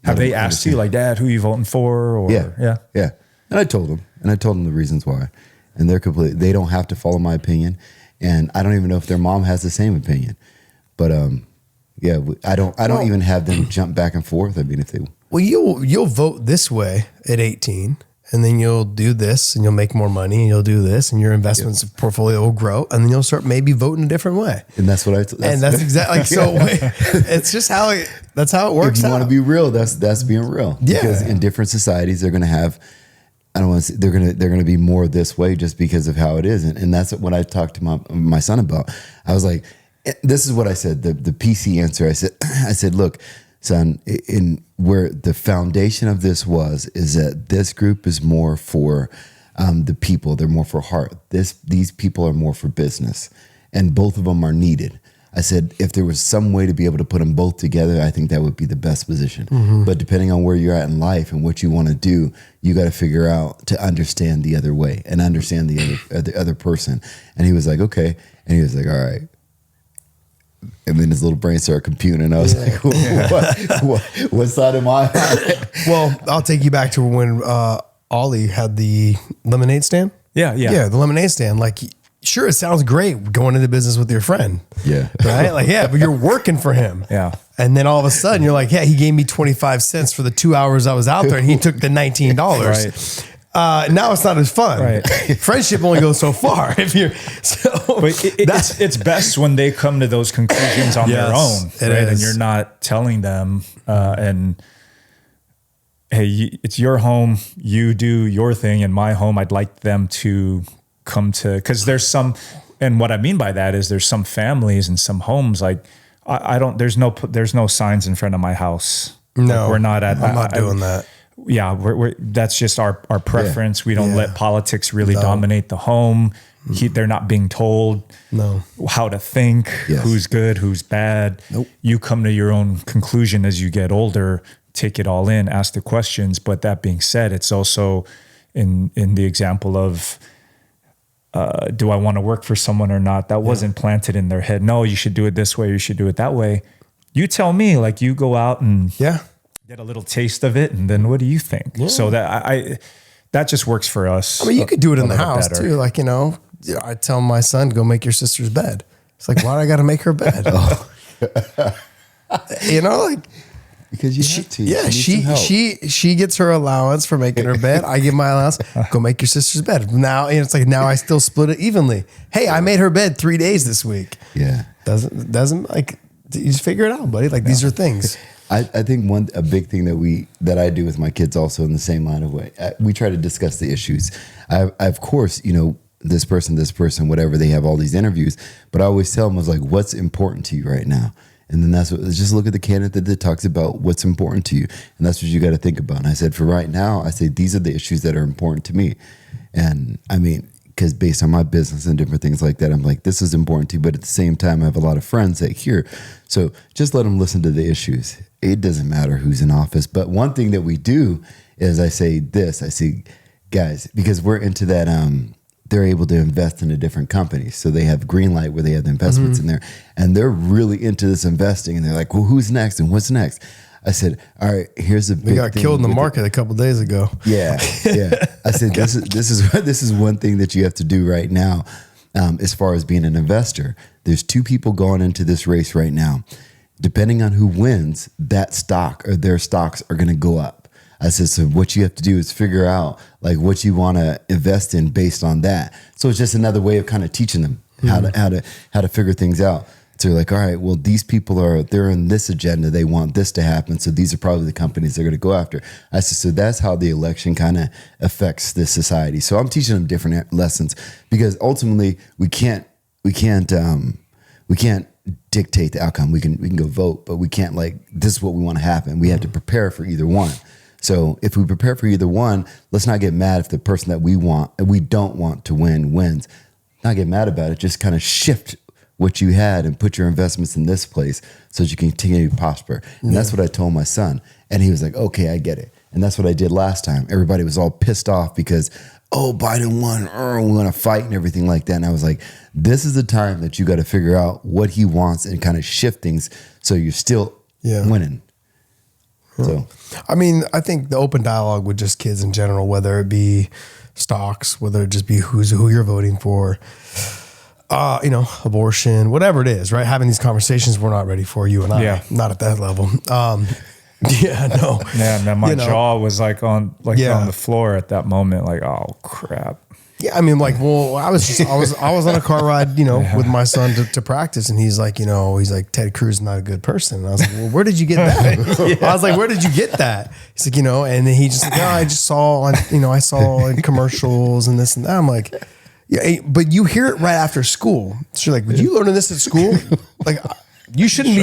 Have they asked you, like, Dad, who are you voting for? Or yeah. And I told them the reasons why, and they don't have to follow my opinion, and I don't even know if their mom has the same opinion. But I don't even have them jump back and forth. I mean, if they you'll vote this way at 18. And then you'll do this and you'll make more money and you'll do this and your investments portfolio will grow. And then you'll start maybe voting a different way. And that's what that's exactly like, so it's just that's how it works. If you want to be real, that's being real. Yeah. Because in different societies, they're going to have, I don't want to say, they're going to be more this way just because of how it is. And that's what I talked to my son about. I was like, this is what I said, the PC answer. I said, look, son, in where the foundation of this is that this group is more for the people. They're more for heart. These people are more for business, and both of them are needed. I said, if there was some way to be able to put them both together, I think that would be the best position. Mm-hmm. But depending on where you're at in life and what you want to do, you got to figure out to understand the other way and understand the other person. And he was like, okay. And he was like, all right. And then his little brain started computing, and I was like, what side am I on? Well, I'll take you back to when Ollie had the lemonade stand. Yeah, the lemonade stand. Like, sure, it sounds great going into business with your friend. Yeah. Right? Like, yeah, but you're working for him. Yeah. And then all of a sudden you're like, yeah, he gave me 25 cents for the 2 hours I was out there and he took the $19. Right. Now it's not as fun. Right. Friendship only goes so far. But it's best when they come to those conclusions on their own, right? And you're not telling them, and hey, it's your home. You do your thing. In my home, I'd like them to come to, because there's some, and what I mean by that is there's some families and some homes like there's no signs in front of my house. No, like I'm not doing that. Yeah, we're that's just our preference. Yeah. We don't let politics really dominate the home. They're not being told how to think, who's good, who's bad. Nope. You come to your own conclusion as you get older, take it all in, ask the questions. But that being said, it's also in the example of, do I want to work for someone or not? That wasn't planted in their head. No, you should do it this way. You should do it that way. You tell me, like, you go out and get a little taste of it, and then what do you think? Yeah. So that just works for us. I mean, you could do it in the house too. Like, I tell my son, go make your sister's bed. It's like, why do I got to make her bed? Because you have to. Yeah, she gets her allowance for making her bed. I give my allowance. Go make your sister's bed. Now it's like I still split it evenly. Hey, I made her bed 3 days this week. Yeah, doesn't like, you just figure it out, buddy. Like, these are things. I think a big thing that I do with my kids also in the same line of way, we try to discuss the issues. I of course, this person, whatever, they have all these interviews, but I always tell them, I was like, what's important to you right now? And then just look at the candidate that talks about what's important to you. And that's what you got to think about. And I said, for right now, I say, these are the issues that are important to me. And I mean, because based on my business and different things like that, I'm like, this is important to you. But at the same time, I have a lot of friends that hear. So just let them listen to the issues. It doesn't matter who's in office. But one thing that we do is I say, guys, because we're into that, they're able to invest into different companies. So they have Greenlight where they have the investments in there. And they're really into this investing. And they're like, well, who's next and what's next? I said, all right, here's a big thing. We got killed in the market a couple of days ago. Yeah. I said, this is one thing that you have to do right now, as far as being an investor. There's two people going into this race right now. Depending on who wins, that stock or their stocks are going to go up. I said, so what you have to do is figure out like what you want to invest in based on that. So it's just another way of kind of teaching them how to figure things out. So you're like, all right, well, these people they're in this agenda. They want this to happen. So these are probably the companies they're going to go after. I said, so that's how the election kind of affects this society. So I'm teaching them different lessons because ultimately we can't dictate the outcome. We can go vote, but we can't this is what we want to happen. We have to prepare for either one. So if we prepare for either one, let's not get mad if the person that we don't want to win wins. Not get mad about it. Just kind of shift what you had and put your investments in this place so that you can continue to prosper. And that's what I told my son. And he was like, okay, I get it. And that's what I did last time. Everybody was all pissed off because, oh, Biden won, we're going to fight and everything like that. And I was like, this is the time that you got to figure out what he wants and kind of shift things so you're still winning. So, I mean, I think the open dialogue with just kids in general, whether it be stocks, whether it just be who you're voting for, abortion, whatever it is, right? Having these conversations we're not ready for, you and I, not at that level. Man, my jaw was like on the floor at that moment. Like, oh crap. Yeah, I mean, like, well, I was on a car ride, with my son to practice, and he's like, Ted Cruz is not a good person. And I was like, well, where did you get that? I was like, where did you get that? He's like, and then he just like, I just saw on, I saw in commercials and this and that. I'm like, yeah, but you hear it right after school. So you're like, would you learn this at school? Like, you shouldn't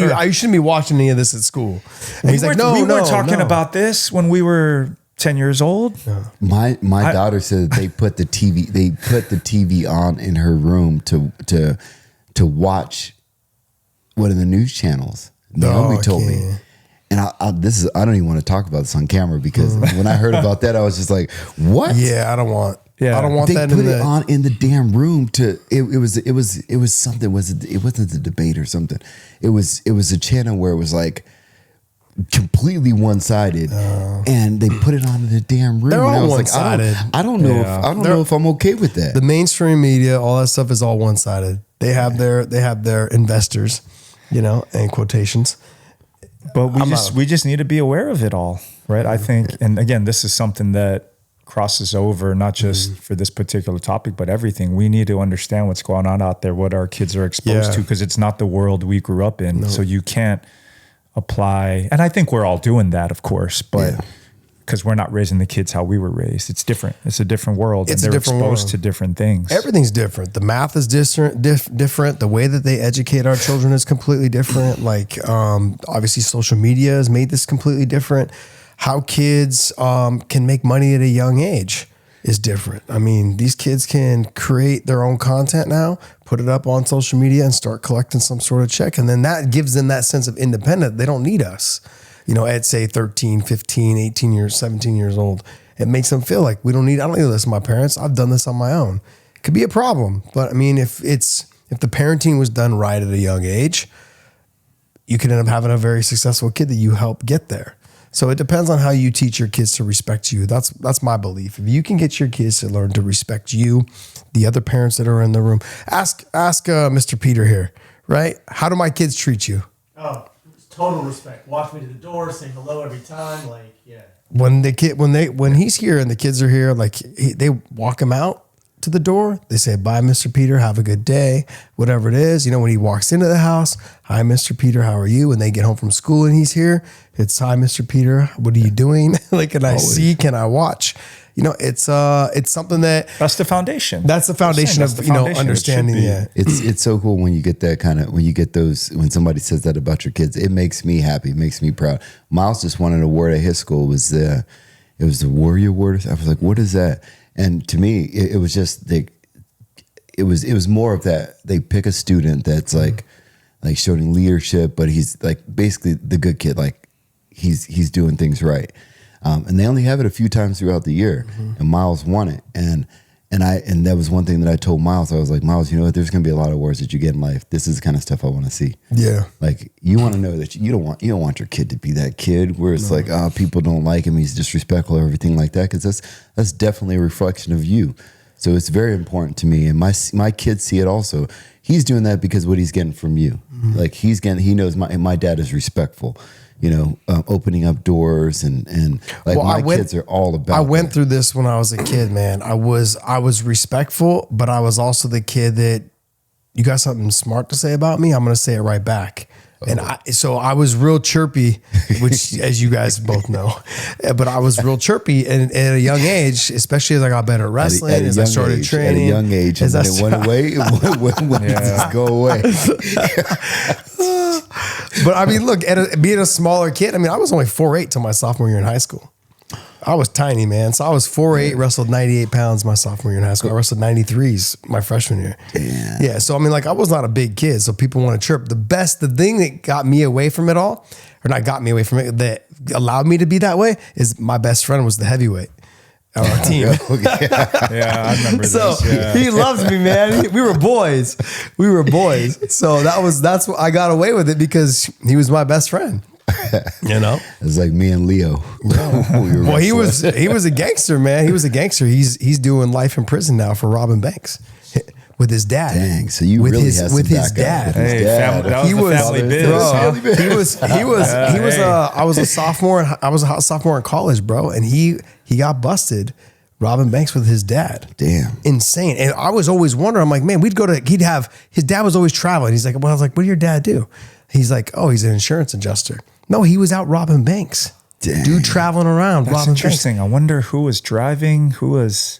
be watching any of this at school. And he's like, we were talking about this when we were 10 years old. Yeah. My daughter said that they put the TV on in her room to watch one of the news channels. Naomi told me. And I don't even want to talk about this on camera because when I heard about that, I was just like, what? Yeah, I don't want that. They put it on in the damn room it was something. It wasn't the debate or something. It was a channel where it was like completely one-sided, and they put it on in the damn room. They're all and I was one-sided. Like, I don't know if I'm okay with that. The mainstream media, all that stuff is all one-sided. They have their investors, in quotations. But we just need to be aware of it all, right? I think, and again, this is something that crosses over not just for this particular topic, but everything. We need to understand what's going on out there, what our kids are exposed to, because it's not the world we grew up in. No. So you can't apply, and I think we're all doing that, of course, but because we're not raising the kids how we were raised. It's different. It's a different world. It's and they're exposed world. To different things. Everything's different. The math is different. The way that they educate our children is completely different. Like, obviously social media has made this completely different. How kids can make money at a young age is different. I mean, these kids can create their own content now, put it up on social media and start collecting some sort of check. And then that gives them that sense of independence. They don't need us, at say 13, 15, 18 years, 17 years old. It makes them feel like I don't need to listen to my parents. I've done this on my own. It could be a problem. But I mean, if the parenting was done right at a young age, you could end up having a very successful kid that you help get there. So it depends on how you teach your kids to respect you. That's my belief. If you can get your kids to learn to respect you, the other parents that are in the room, ask Mr. Peter here, right? How do my kids treat you? Oh, total respect. Walk me to the door, say hello every time. Like, yeah. When he's here and the kids are here, like they walk him out to the door. They say, bye, Mr. Peter. Have a good day. Whatever it is. When he walks into the house, hi, Mr. Peter. How are you? When they get home from school and he's here, it's hi, Mr. Peter. What are you doing? Like, can I see? Can I watch? It's something that's the foundation. That's the foundation of understanding. Yeah, it's so cool when you get that when somebody says that about your kids. It makes me happy. It makes me proud. Miles just won an award at his school. It was the Warrior Award. I was like, what is that? And to me, it was just it was more of that. They pick a student that's like showing leadership, but he's like basically the good kid. Like he's doing things right. And they only have it a few times throughout the year, and Miles won it. And that was one thing that I told Miles. I was like, Miles, you know what? There's going to be a lot of awards that you get in life. This is the kind of stuff I want to see. Yeah. Like you want to know that you don't want your kid to be that kid where it's like, oh, people don't like him. He's disrespectful or everything like that. Cause that's definitely a reflection of you. So it's very important to me. And my kids see it also. He's doing that because what he's getting from you. Like he knows my dad is respectful. Opening up doors and like kids are all about. I went through this when I was a kid, man. I was respectful, but I was also the kid that you got something smart to say about me, I'm going to say it right back. And so I was real chirpy, which as you guys both know, but I was real chirpy and at a young age, especially as I got better at wrestling, as I started training. At a young age, and then it went away. When did this go away? But I mean, look, being a smaller kid, I mean, I was only 4'8" till my sophomore year in high school. I was tiny, man. So I was 4'8", wrestled 98 pounds my sophomore year in high school. I wrestled 93s my freshman year. Yeah. So I mean, like, I was not a big kid, so people want to chirp. The thing that got me away from it all, or not got me away from it, that allowed me to be that way, is my best friend was the heavyweight on our team. Yeah, I remember So this. Yeah. he loves me, man. We were boys. So that's what I got away with it, because he was my best friend. You know, It's like me and Leo. well, he was a gangster, man. He was a gangster. He's doing life in prison now for robbing banks with his dad. Dang, so you with really his had some with his backup dad. with his Hey, dad. that was He the was- family biz. Bro, huh? he was. I was a sophomore. I was a sophomore in college, bro, and he got busted robbing banks with his dad. Damn. Insane. And I was always wondering, I'm like, man, his dad was always traveling. He's like, well, I was like, what did your dad do? He's like, oh, he's an insurance adjuster. No, he was out robbing banks. Dang. Dude traveling around That's robbing interesting. I wonder who was driving, who was... banks.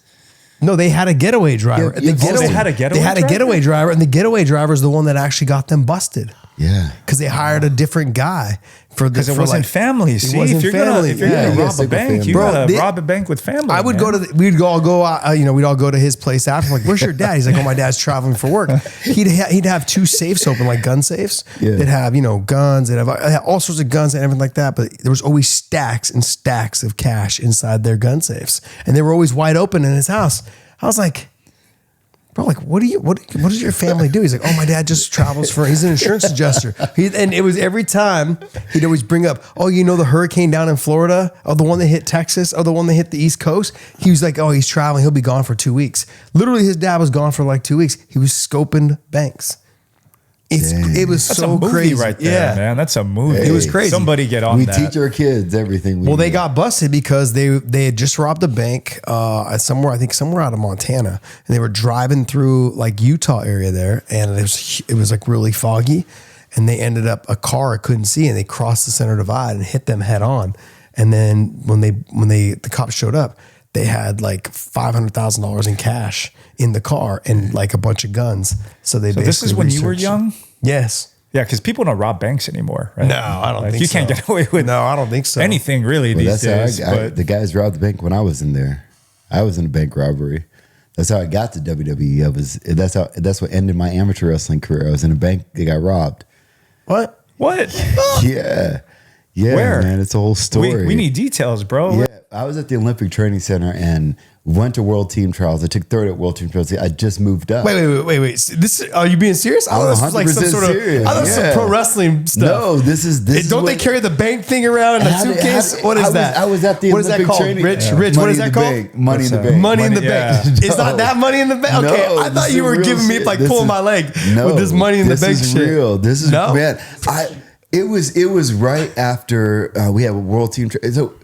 No, they had a getaway driver. Yeah, And they had a getaway They had a driver? getaway driver, and the getaway driver is the one that actually got them busted. Yeah. Because they hired a different guy for Because it wasn't family. See, if you're gonna Yeah, you rob gotta a stick with bank, family. you Bro, gotta they- rob a bank with family. I would man. we'd all go out, we'd all go to his place after. I'm like, where's your dad? He's like, oh, my dad's traveling for work. He'd have two safes open, like gun safes. Yeah. They'd have, guns. They'd have all sorts of guns and everything like that. But there was always stacks and stacks of cash inside their gun safes. And they were always wide open in his house. I was like, bro, like, what does your family do? He's like, oh, my dad just travels he's an insurance adjuster. And it was every time he'd always bring up, oh, the hurricane down in Florida, or the one that hit Texas, or the one that hit the East Coast. He was like, oh, he's traveling. He'll be gone for 2 weeks. Literally, his dad was gone for like 2 weeks. He was scoping banks. It was That's so a movie crazy. right there, man. That's a movie. It was crazy. Somebody get on We that. teach our kids everything. Well, they got busted because they had just robbed a bank somewhere out of Montana, and they were driving through like Utah area there, and it was like really foggy, and they ended up a car couldn't see, and they crossed the center divide and hit them head on, and then when the cops showed up, they had like $500,000 in cash in the car and like a bunch of guns. So this is when you were young? Yes. Yeah, because people don't rob banks anymore, right? No, I don't think you so. can't get away with No, I don't think so. anything really Well, these that's days. how But the guys robbed the bank when I was in there. I was in a bank robbery. That's how I got to WWE. That's what ended my amateur wrestling career. I was in a bank. They got robbed. What? what? Yeah. Where? Man, it's a whole story. We need details, bro. Yeah, I was at the Olympic Training Center and went to World Team Trials. I took third at World Team Trials. I just moved up. Wait. Are you being serious? I thought this was like some 100% sort of. serious. I thought this was Yeah. some pro wrestling stuff. No, this is. Don't they carry the bank thing around in a suitcase? What is that? I was at the What is that Olympic called? training. Rich. Yeah. What Money is in that the called? bank. Money in the What's bank. Money in the Money- bank. yeah. Is not that money in the bank? Okay, No, I thought this you is were real giving me shit. like This pulling is- my leg No, with this money in the bank This is shit. real. This is No? man. It was right after we had a World Team. So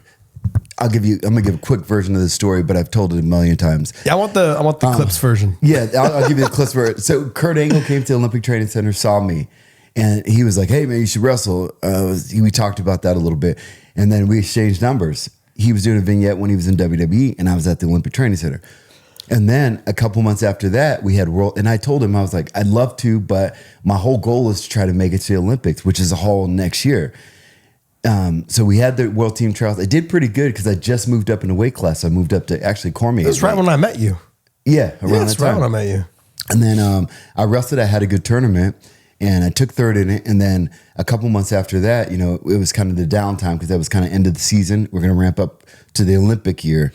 I'm gonna give a quick version of the story, but I've told it a million times. Yeah, I want the clips version. Yeah, I'll give you the clips for it. So Kurt Angle came to the Olympic Training Center, saw me, and he was like, "Hey man, you should wrestle." We talked about that a little bit, and then we exchanged numbers. He was doing a vignette when he was in WWE, and I was at the Olympic Training Center. And then a couple months after that, we had World, and I told him, I was like, I'd love to, but my whole goal is to try to make it to the Olympics, which is a whole next year. So we had the World Team Trials. I did pretty good because I just moved up in a weight class. I moved up to actually Cormier. That's right when I met you. Yeah, around Yeah, that's that right time. when I met you. And then I wrestled. I had a good tournament, and I took third in it. And then a couple months after that, it was kind of the downtime because that was kind of end of the season. We're going to ramp up to the Olympic year.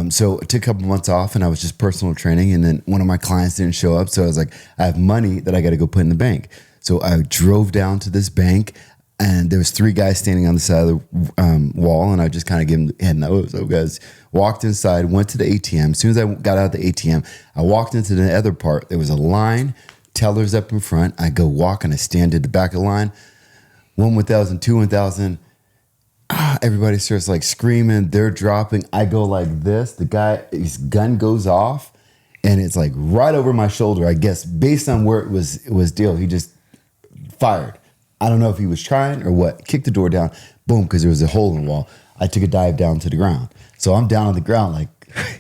So I took a couple months off, and I was just personal training. And then one of my clients didn't show up, so I was like, I have money that I got to go put in the bank. So I drove down to this bank, and there was 3 guys standing on the side of the wall, and I just kind of gave them the head nod. So guys walked inside, went to the ATM. As soon as I got out of the ATM, I walked into the other part. There was a line, tellers up in front. I go walk, and I stand at the back of the line. 1 1,000, 2 1,000. Everybody starts like screaming. They're dropping. I go like this. The guy, his gun goes off, and it's like right over my shoulder. I guess based on where it was deal, he just fired. I don't know if he was trying or what. Kicked the door down. Boom, because there was a hole in the wall. I took a dive down to the ground. So I'm down on the ground like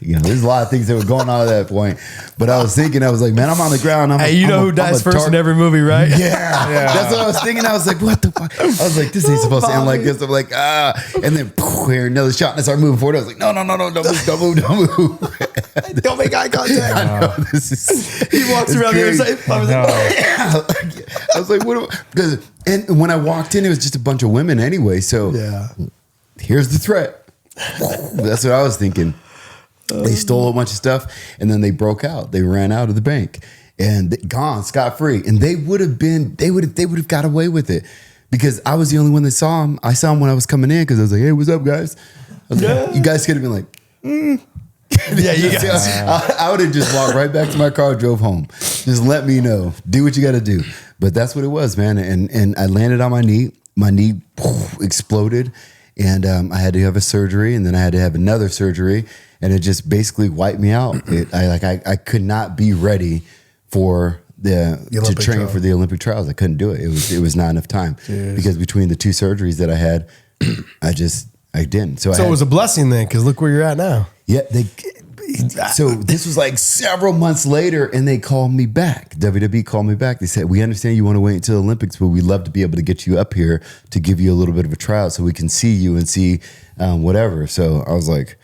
You know, there's a lot of things that were going on at that point. But I was thinking, I was like, man, I'm on the ground. Hey, you know who dies first in every movie, right? Yeah. That's what I was thinking. I was like, what the fuck? I was like, this ain't supposed to end like this. I'm like, and then here another shot, and I started moving forward. I was like, no, don't move. Don't make eye contact. I know, this is. He walks around the other side. I was like, what? Because and when I walked in, it was just a bunch of women anyway. So here's the threat. That's what I was thinking. They stole a bunch of stuff and then they broke out. They ran out of the bank and gone scot free. And they would have got away with it because I was the only one that saw him. I saw him when I was coming in because I was like, hey, what's up, guys? I was like, you guys could have been like, Yeah, you guys. I would have just walked right back to my car, drove home. Just let me know. Do what you got to do. But that's what it was, man. And I landed on my knee. My knee exploded. And I had to have a surgery, and then I had to have another surgery, and it just basically wiped me out. I could not be ready for to train trial. for the Olympic trials. I couldn't do it. It was not enough time because between the two surgeries that I had, I didn't. So it was a blessing then, because look where you're at now. Yeah, so this was like several months later, and they called me back. WWE called me back. They said, we understand you want to wait until the Olympics, but we'd love to be able to get you up here to give you a little bit of a tryout so we can see you and see whatever. So I was like,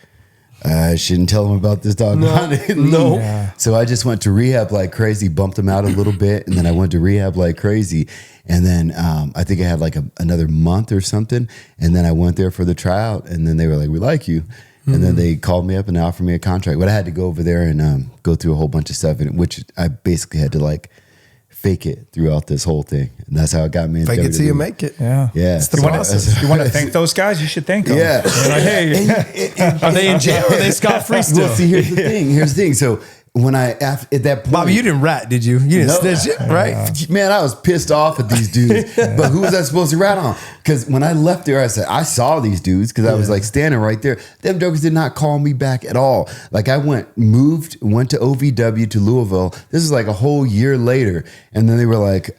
I shouldn't tell them about this dog. No. Yeah. So I just went to rehab like crazy, bumped them out a little bit, and then I went to rehab like crazy. And then I think I had like another month or something, and then I went there for the tryout, and then they were like, we like you. And then they called me up and offered me a contract. But I had to go over there and go through a whole bunch of stuff, which I basically had to like fake it throughout this whole thing. And that's how it got me in Fake WWE. it till you make it. Yeah. It's the process. You want to thank those guys? You should thank them. Yeah. You're like, hey, Are they in jail? Are they scot-free still? Well, see, here's the thing. So when at that point, Bobby, you didn't rat, did you? You didn't snitch it, right? Man, I was pissed off at these dudes. But who was I supposed to rat on? Because when I left there, I said, I saw these dudes because I was like standing right there. Them jokers did not call me back at all. Like I went to OVW to Louisville. This is like a whole year later. And then they were like,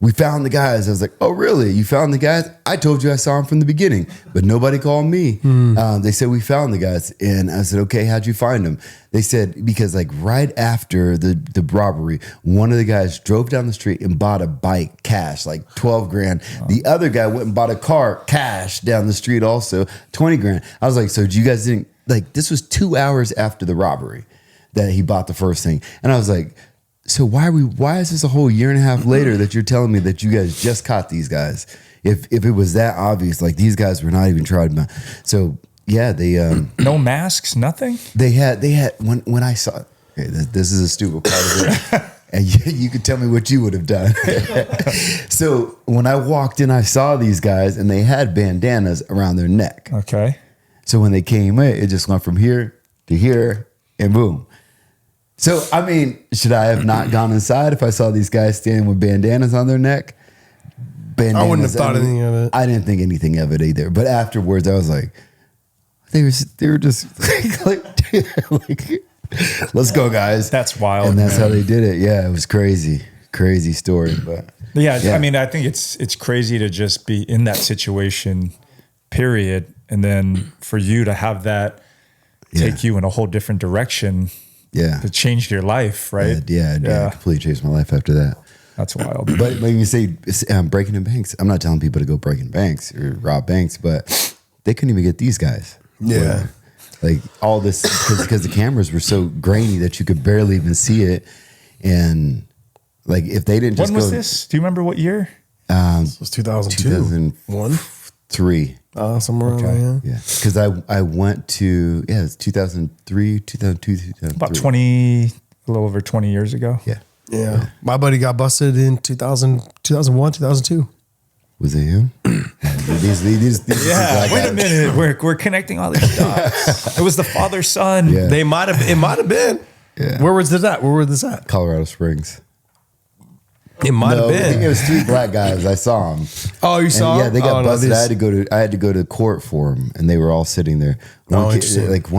we found the guys. I was like, oh, really? You found the guys? I told you I saw them from the beginning, but nobody called me. They said, we found the guys. And I said, okay, how'd you find them? They said, because like right after the robbery, one of the guys drove down the street and bought a bike cash, like 12 grand. The other guy went and bought a car cash down the street also, 20 grand. I was like, so you guys didn't, like, this was 2 hours after the robbery that he bought the first thing. And I was like, so why is this a whole year and a half later that you're telling me that you guys just caught these guys? If it was that obvious, like these guys were not even tried. So yeah, they no masks, nothing. They had when I saw. Okay, this is a stupid part of it, and you could tell me what you would have done. So when I walked in, I saw these guys, and they had bandanas around their neck. Okay. So when they came in, it just went from here to here, and boom. So, I mean, should I have not gone inside if I saw these guys standing with bandanas on their neck? I wouldn't have thought anything of it. I didn't think anything of it either. But afterwards, I was like, they were just like, let's go, guys. That's wild. And that's how they did it. Yeah, it was crazy. Crazy story. But yeah, I mean, I think it's crazy to just be in that situation, period. And then for you to have that take you in a whole different direction. Yeah. It changed your life, right? Yeah. Completely changed my life after that. That's wild. But when you say breaking in banks, I'm not telling people to go break in banks or rob banks, but they couldn't even get these guys. Yeah. Like all this, because the cameras were so grainy that you could barely even see it. And like if they didn't just When was this? Do you remember what year? This was 2002. 2001? 3. Somewhere around there. Yeah. Because I went to, it's 2003, 2002, 2003. About 20, a little over 20 years ago. Yeah. My buddy got busted in 2001, 2002. Was it him? these Wait a minute. We're connecting all these dots. It was the father son. Yeah. It might have been. Yeah. Where was this at? Where was this at? Colorado Springs. It might have I think it been. was 3 black guys. I saw them. Oh, you saw? Yeah, they got busted. No, I had to go to court for them, and they were all sitting there. One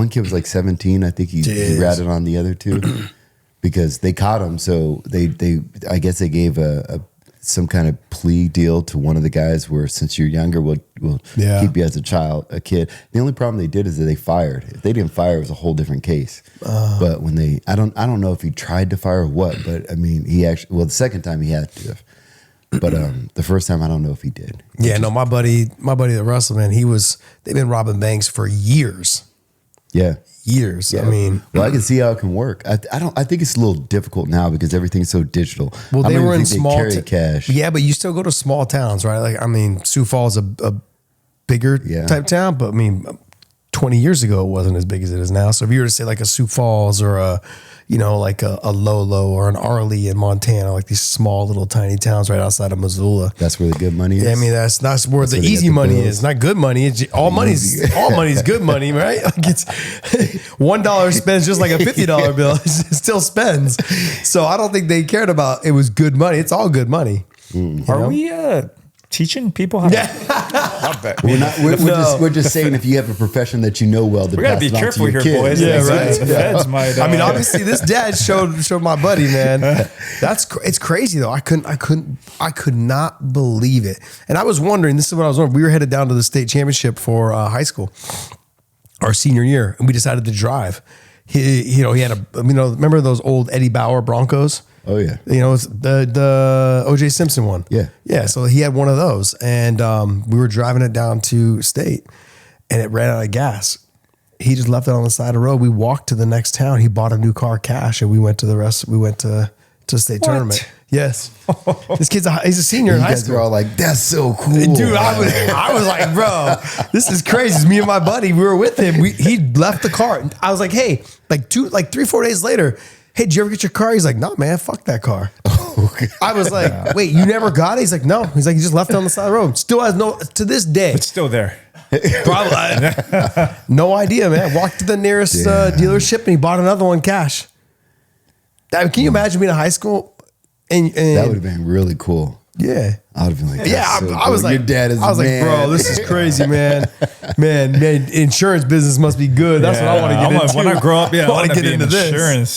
kid was like 17. I think he ratted on the other 2 because they caught him. So they I guess they gave a some kind of plea deal to one of the guys where since you're younger, we'll keep you as a kid. The only problem they did is that they fired. If they didn't fire, it was a whole different case. But when I don't know if he tried to fire or what, but I mean, the second time he had to. But the first time, I don't know if he did. Yeah, no, my buddy that Russell, man, they've been robbing banks for years. Yeah. Years. Yeah. I mean, well, I can see how it can work. I think it's a little difficult now because everything's so digital. Well, they were in small carry cash. Yeah, but you still go to small towns, right? Like, I mean, Sioux Falls is a bigger type town, but I mean, 20 years ago, it wasn't as big as it is now. So if you were to say like a Sioux Falls or like a Lolo or an Arley in Montana, like these small little tiny towns right outside of Missoula. That's where the good money is. Yeah, I mean, that's where the easy money is. Not good money. It's all money's good money, right? Like it's $1 spends just like a $50 bill. It still spends. So I don't think they cared about it was good money. It's all good money. Are we teaching people how to? I bet. We're just saying if you have a profession that you know well, we gotta be careful here, boys. Yeah, right. The feds might. I mean, obviously, this dad showed my buddy, man. It's crazy though. I could not believe it. And I was wondering. This is what I was wondering. We were headed down to the state championship for high school, our senior year, and we decided to drive. He had remember those old Eddie Bauer Broncos? Oh yeah, It's the O.J. Simpson one. Yeah. So he had one of those, and we were driving it down to state, and it ran out of gas. He just left it on the side of the road. We walked to the next town. He bought a new car cash, and we went to the rest. We went to state tournament. Yes, this kid's he's a senior in high school. You guys are all like, "That's so cool, dude." I was like, "Bro, this is crazy." It's me and my buddy. We were with him. He left the car. I was like, "Hey," like 3-4 days later. Hey, did you ever get your car? He's like, no, man, fuck that car. Okay. I was like, wait, you never got it? He's like, no. He's like, he just left it on the side of the road. Still has to this day. It's still there. Probably. No idea, man. Walked to the nearest dealership and he bought another one cash. Can you imagine being in high school? And that would have been really cool. Yeah. I would have been like, I was like, your dad is I was like, bro, this is crazy, man. man, insurance business must be good. That's what I want to get into. When I grow up, I want to get into this. Insurance.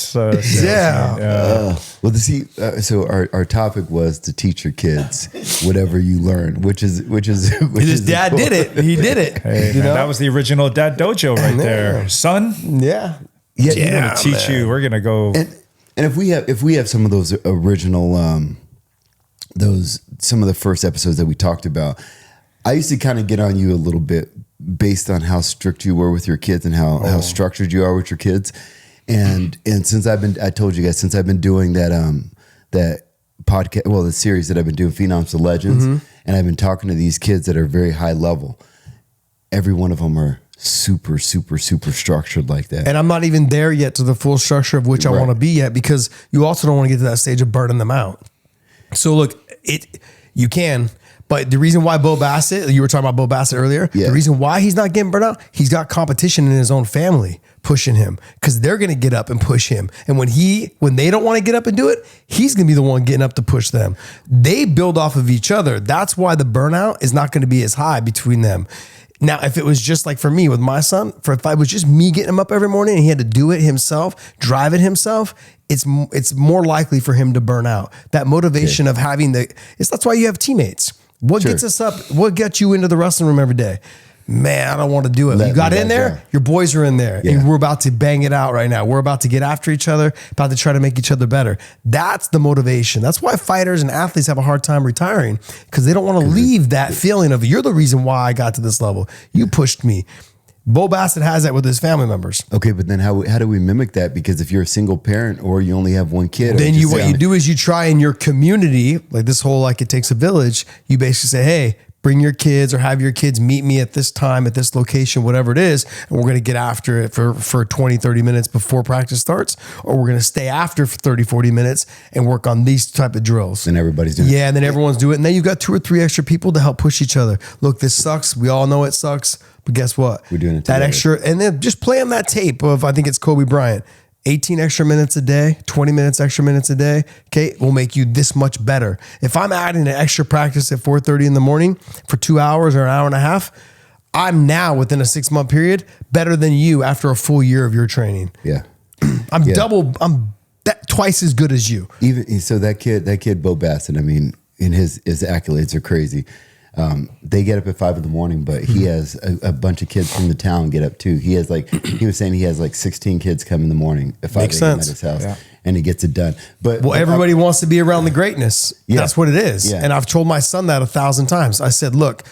So our topic was to teach your kids whatever you learn, which is his dad cool. did it. He did it. Hey, man, that was the original dad dojo right there, son. Yeah. We're gonna teach you. We're gonna go. And if we have some of those original some of the first episodes that we talked about, I used to kind of get on you a little bit based on how strict you were with your kids and how structured you are with your kids. And since I told you guys, since I've been doing that podcast, the series that I've been doing, Phenoms to Legends, and I've been talking to these kids that are very high level, every one of them are super, super, super structured like that. And I'm not even there yet to the full structure of which I want to be yet, because you also don't want to get to that stage of burning them out. So look, you can, but the reason why Bo Bassett, you were talking about Bo Bassett earlier, the reason why he's not getting burnt out, he's got competition in his own family pushing him, because they're going to get up and push him. And when they don't want to get up and do it, he's going to be the one getting up to push them. They build off of each other. That's why the burnout is not going to be as high between them. Now, if it was just like for me with my son, if I was just me getting him up every morning and he had to do it himself, drive it himself, it's more likely for him to burn out. That motivation of having that's why you have teammates. What gets us up? What gets you into the wrestling room every day? Man, I don't want to do it. You got in there, your boys are in there, and we're about to bang it out right now. We're about to get after each other, about to try to make each other better. That's the motivation. That's why fighters and athletes have a hard time retiring, because they don't want to leave that feeling of, you're the reason why I got to this level. You pushed me. Bo Bassett has that with his family members. Okay, but then how do we mimic that? Because if you're a single parent or you only have one kid, then what you do is you try in your community, like this whole, like it takes a village, you basically say, hey, bring your kids or have your kids meet me at this time, at this location, whatever it is. And we're going to get after it for 20, 30 minutes before practice starts. Or we're going to stay after for 30, 40 minutes and work on these type of drills. And everybody's doing it. Yeah, and then everyone's doing it. And then you've got 2 or 3 extra people to help push each other. Look, this sucks. We all know it sucks. But guess what? We're doing it that together. extra, and then just play on that tape of, I think it's Kobe Bryant. 18 extra minutes a day, 20 minutes extra minutes a day, okay, will make you this much better. If I'm adding an extra practice at 4:30 in the morning for 2 hours or an hour and a half, I'm now within a 6-month period better than you after a full year of your training. Yeah. I'm twice as good as you. Even so, that kid Bo Bassett, I mean, and his accolades are crazy. They get up at 5 a.m, but he has a bunch of kids from the town get up too. He has he was saying he has 16 kids come in the morning at 5 a.m. at his house, and he gets it done. But everybody wants to be around the greatness. Yeah. That's what it is. Yeah. And I've told my son that 1,000 times. I said, look,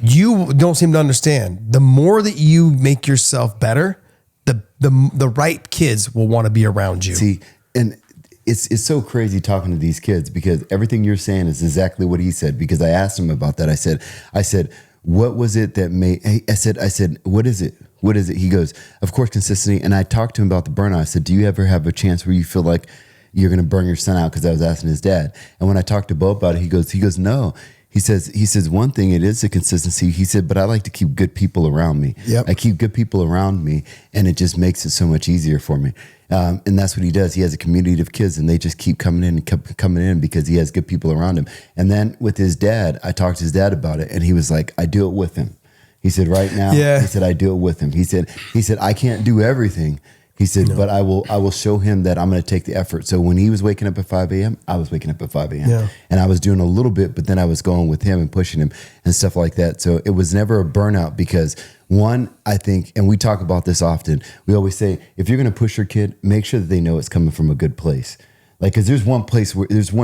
you don't seem to understand. The more that you make yourself better, the right kids will want to be around you. See, and it's so crazy talking to these kids because everything you're saying is exactly what he said. Because I asked him about that. I said, what was it that made? I said, what is it? What is it? He goes, of course, consistency. And I talked to him about the burnout. I said, do you ever have a chance where you feel like you're going to burn your son out? Because I was asking his dad. And when I talked to Bo about it, he goes, no. He says one thing, it is the consistency. He said, but I like to keep good people around me. Yep. I keep good people around me, and it just makes it so much easier for me. And that's what he does. He has a community of kids, and they just keep coming in because he has good people around him. And then with his dad, I talked to his dad about it, and he was like, I do it with him. He said, right now, he said, I do it with him. He said, I can't do everything. He said, but I will show him that I'm going to take the effort. So when he was waking up at 5 a.m., I was waking up at 5 a.m. Yeah. And I was doing a little bit, but then I was going with him and pushing him and stuff like that. So it was never a burnout because one, I think, and we talk about this often, we always say, if you're going to push your kid, make sure that they know it's coming from a good place. Like, cause there's one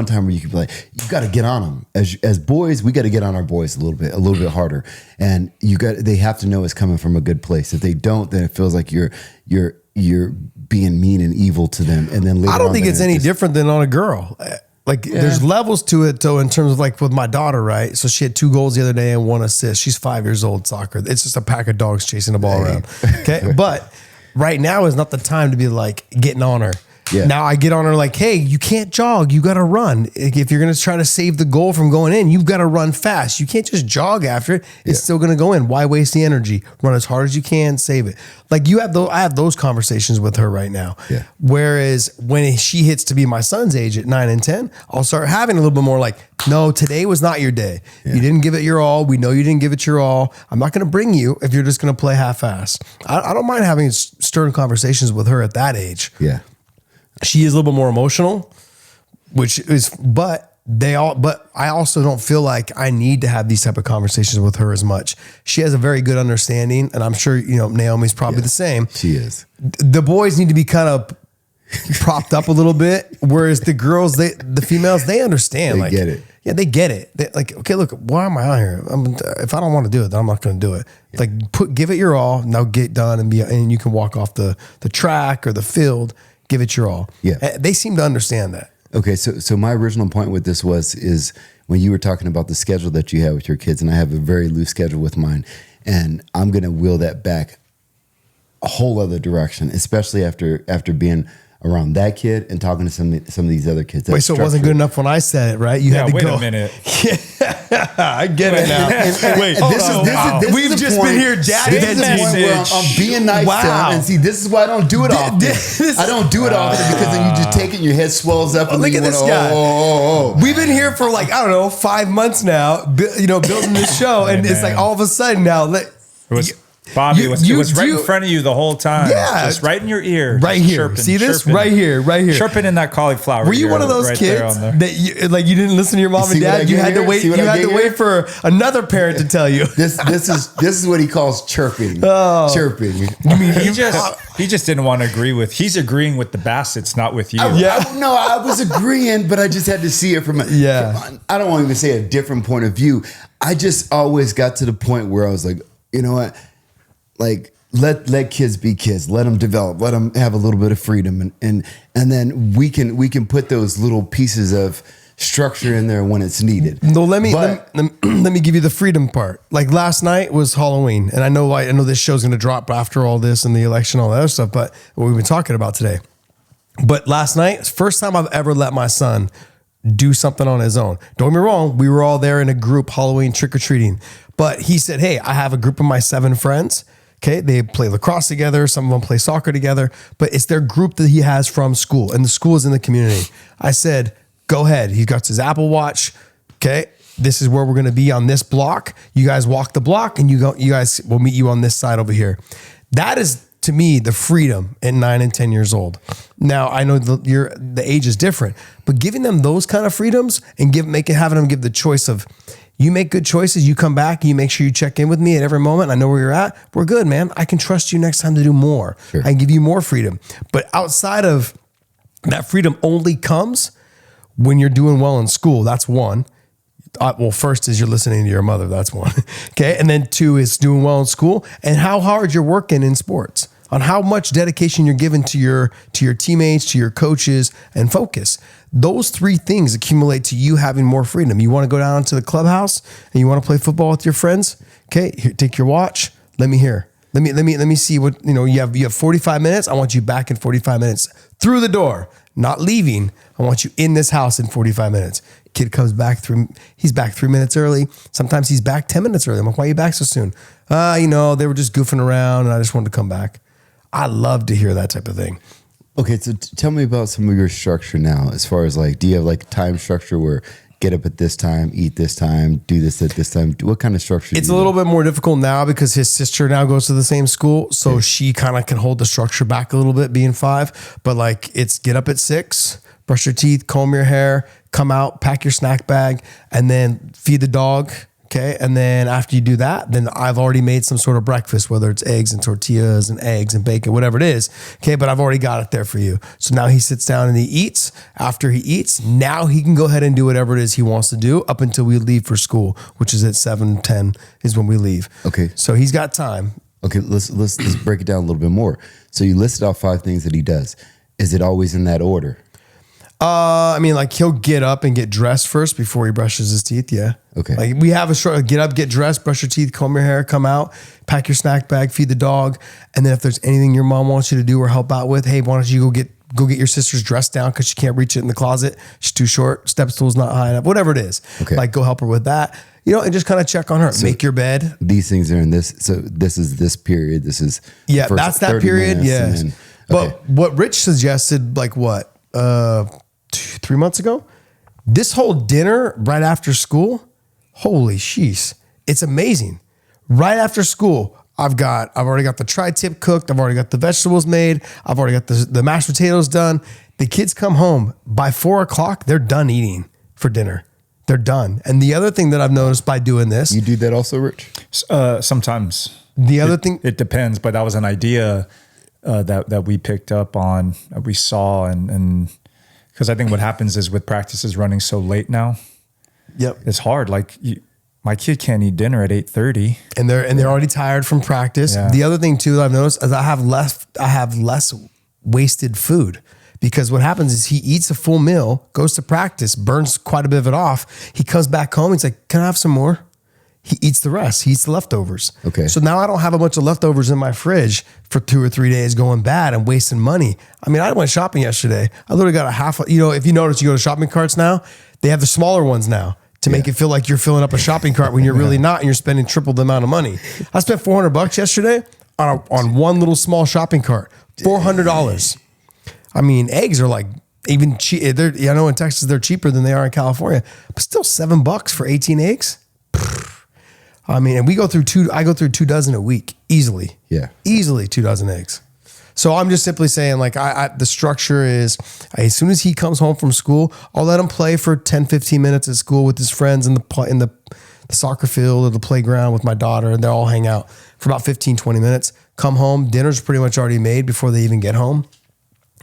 time where you can be like, you got to get on them. As boys, we got to get on our boys a little bit harder. And they have to know it's coming from a good place. If they don't, then it feels like you're being mean and evil to them. And then later I don't think it's any different than on a girl. There's levels to it though, in terms of with my daughter, right? So she had 2 goals the other day and 1 assist. She's 5 years old, soccer. It's just a pack of dogs chasing the ball around. Okay. But right now is not the time to be getting on her. Yeah. Now I get on her hey, you can't jog. You got to run. If you're going to try to save the goal from going in, you've got to run fast. You can't just jog after it. It's still going to go in. Why waste the energy? Run as hard as you can, save it. I have those conversations with her right now. Yeah. Whereas when she hits to be my son's age at 9 and 10, I'll start having a little bit more no, today was not your day. Yeah. You didn't give it your all. We know you didn't give it your all. I'm not going to bring you if you're just going to play half-assed. I don't mind having stern conversations with her at that age. Yeah. She is a little bit more emotional, but I also don't feel like I need to have these type of conversations with her as much. She has a very good understanding, and I'm sure, Naomi's probably the same. She is. The boys need to be kind of propped up a little bit, whereas the girls, the females, they understand. They get it. Yeah, they get it. They're okay, look, why am I out here? If I don't want to do it, then I'm not going to do it. Yeah. Give it your all. Now get done and you can walk off the track or the field. Give it your all. Yeah. They seem to understand that. Okay. So my original point with this is when you were talking about the schedule that you have with your kids, and I have a very loose schedule with mine, and I'm going to wheel that back a whole other direction, especially after being around that kid and talking to some of these other kids. Wait, so it wasn't good enough when I said it, right? You had to wait go. a minute. I get it now. Wait, we've just been here, Dad. This is the point where I'm being nice to him. And see, this is why I don't do it often. I don't do it often because then you just take it and your head swells up. And look at this guy. We've been here for 5 months now, building this show. And it's all of a sudden now. Bobby, it was right in front of you the whole time. Yeah. Just right in your ear. Right here. Chirping, See this? chirping. Right here. Chirping in that cauliflower. Were you one of those kids that you didn't listen to your mom and dad? You had to wait. You had to wait for another parent to tell you. This is what he calls chirping. Chirping. You mean he just didn't want to agree with. He's agreeing with the Bassets, not with you. I was agreeing, but I just had to see it from I don't want to even say a different point of view. I just always got to the point where I was like, you know what? Let kids be kids. Let them develop. Let them have a little bit of freedom, and then we can put those little pieces of structure in there when it's needed. No, let me give you the freedom part. Last night was Halloween, and I know this show's going to drop after all this and the election, all that other stuff. But what we've been talking about today. But last night, first time I've ever let my son do something on his own. Don't get me wrong, we were all there in a group Halloween trick or treating, but he said, "Hey, I have a group of my 7 friends." Okay, they play lacrosse together. Some of them play soccer together, but it's their group that he has from school, and the school is in the community. I said, go ahead. He got his Apple Watch. Okay, this is where we're going to be on this block. You guys walk the block, and you guys will meet you on this side over here. That is to me the freedom at 9 and 10 years old. Now I know the age is different, but giving them those kind of freedoms and having them give the choice of, you make good choices, you come back, you make sure you check in with me at every moment. I know where you're at. We're good, man. I can trust you next time to do more. Sure. I can give you more freedom. But outside of that, freedom only comes when you're doing well in school. That's one. Well, first is you're listening to your mother. That's one. Okay. And then 2 is doing well in school and how hard you're working in sports, on how much dedication you're giving to your teammates, to your coaches, and focus. Those 3 things accumulate to you having more freedom. You want to go down to the clubhouse and you want to play football with your friends. Okay. Here, take your watch. Let me hear. Let me see what, you have 45 minutes. I want you back in 45 minutes through the door, not leaving. I want you in this house in 45 minutes. Kid comes back he's back 3 minutes early. Sometimes he's back 10 minutes early. I'm like, why are you back so soon? They were just goofing around and I just wanted to come back. I love to hear that type of thing. Okay, so tell me about some of your structure now, as far as do you have a time structure where get up at this time, eat this time, do this at this time? What kind of structure? It's a little bit more difficult now because his sister now goes to the same school. So she kind of can hold the structure back a little bit being 5, but it's get up at 6, brush your teeth, comb your hair, come out, pack your snack bag, and then feed the dog. Okay. And then after you do that, then I've already made some sort of breakfast, whether it's eggs and tortillas and eggs and bacon, whatever it is. Okay. But I've already got it there for you. So now he sits down and he eats. After he eats, now he can go ahead and do whatever it is he wants to do up until we leave for school, which is at 7:10 is when we leave. Okay. So he's got time. Okay. Let's break it down a little bit more. So you listed out 5 things that he does. Is it always in that order? He'll get up and get dressed first before he brushes his teeth. Yeah. Okay. We have a get up, get dressed, brush your teeth, comb your hair, come out, pack your snack bag, feed the dog. And then if there's anything your mom wants you to do or help out with, hey, why don't you go get your sister's dress down because she can't reach it in the closet. She's too short. Step stool's not high enough, whatever it is. Okay. Go help her with that, and just kind of check on her. So make your bed. These things are in this. So this is this period. This is. That's that period. Yes. Okay. But what Rich suggested, 3 months ago, this whole dinner right after school, holy sheesh, it's amazing. Right after school, I've already got the tri-tip cooked. I've already got the vegetables made. I've already got the mashed potatoes done. The kids come home by 4:00. They're done eating for dinner. They're done. And the other thing that I've noticed by doing this, you do that also, Rich? Sometimes. The other thing, it depends, but that was an idea that we picked up on, we saw, and because I think what happens is with practices running so late now, yep, it's hard. My kid can't eat dinner at 8:30, and they're already tired from practice. Yeah. The other thing too that I've noticed is I have less wasted food, because what happens is he eats a full meal, goes to practice, burns quite a bit of it off. He comes back home, he's like, "Can I have some more?" He eats the rest. He eats the leftovers. Okay. So now I don't have a bunch of leftovers in my fridge for 2 or 3 days going bad and wasting money. I went shopping yesterday. I literally got a half. If you notice, you go to shopping carts now, they have the smaller ones now to make it feel like you're filling up a shopping cart when you're really not, and you're spending triple the amount of money. I spent $400 yesterday on one little small shopping cart. $400. Eggs are even cheap. I know in Texas they're cheaper than they are in California, but still $7 for 18 eggs. And we go through I go through 2 dozen a week easily. Yeah. Easily 2 dozen eggs. So I'm just simply saying, the structure is, as soon as he comes home from school, I'll let him play for 10, 15 minutes at school with his friends in the soccer field or the playground with my daughter, and they all hang out for about 15, 20 minutes. Come home, dinner's pretty much already made before they even get home.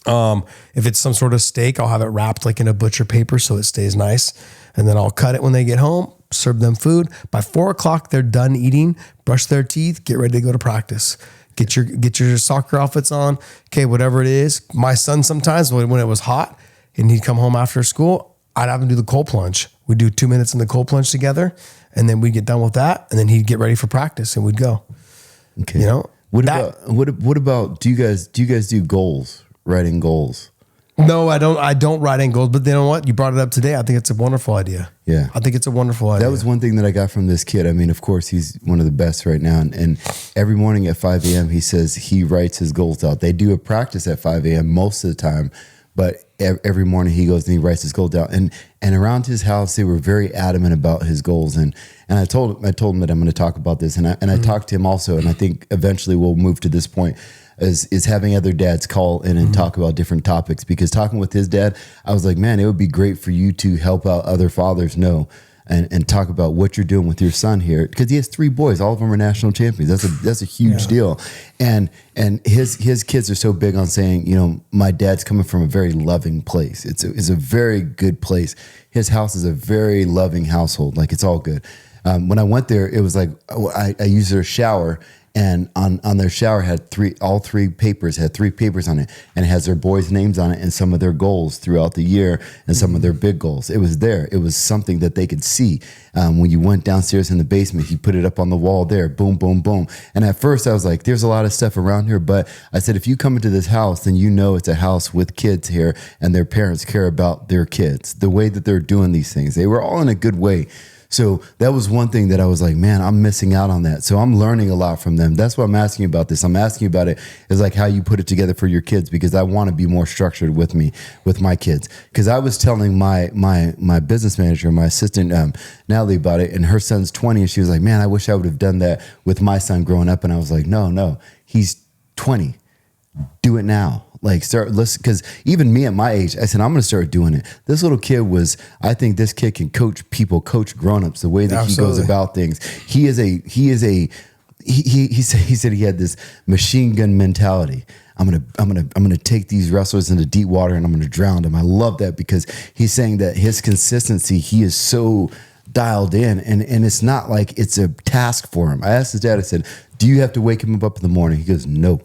If it's some sort of steak, I'll have it wrapped in a butcher paper so it stays nice. And then I'll cut it when they get home, serve them food. By 4:00, they're done eating, brush their teeth, get ready to go to practice. Get your soccer outfits on. Okay, whatever it is. My son sometimes, when it was hot and he'd come home after school, I'd have him do the cold plunge. We'd do 2 minutes in the cold plunge together, and then we'd get done with that, and then he'd get ready for practice, and we'd go. Okay. What about do you guys do goals? Writing goals? No, I don't write in goals, but you know what? You brought it up today. I think it's a wonderful idea. Yeah. I think it's a wonderful idea. That was one thing that I got from this kid. Of course, he's one of the best right now. And every morning at 5 a.m., he says he writes his goals out. They do a practice at 5 a.m. most of the time, but every morning he goes and he writes his goals down. And around his house, they were very adamant about his goals. And I told him that I'm going to talk about this. And I talked to him also, and I think eventually we'll move to this point is having other dads call in and talk about different topics, because talking with his dad, I was like, man, it would be great for you to help out other fathers know and talk about what you're doing with your son here, because he has 3 boys, all of them are national champions. That's a huge deal, and his kids are so big on saying, you know, my dad's coming from a very loving place. It's a very good place. His house is a very loving household. Like, it's all good. When I went there, it was like I used their shower, and on their shower had all three papers on it, and it has their boys' names on it and some of their goals throughout the year and some of their big goals. It was there. It was something that they could see. When you went downstairs in the basement, you put it up on the wall there, boom, boom, boom. And at first I was like, there's a lot of stuff around here, but I said, if you come into this house, then you know it's a house with kids here, and their parents care about their kids, the way that they're doing these things. They were all in a good way. So that was one thing that I was like, man, I'm missing out on that. So I'm learning a lot from them. That's why I'm asking about this. I'm asking about it is like how you put it together for your kids, because I want to be more structured with my kids. Because I was telling my business manager, my assistant, Natalie, about it, and her son's 20, and she was like, man, I wish I would have done that with my son growing up. And I was like, no, he's 20. Do it now. Like, because even me at my age, I said, I'm going to start doing it. This little kid I think this kid can coach people, coach grownups, the way that he goes about things. He said he had this machine gun mentality. I'm gonna take these wrestlers into deep water and I'm gonna drown them. I love that, because he's saying that his consistency, he is so dialed in, and it's not like it's a task for him. I asked his dad, I said, do you have to wake him up in the morning? He goes, no.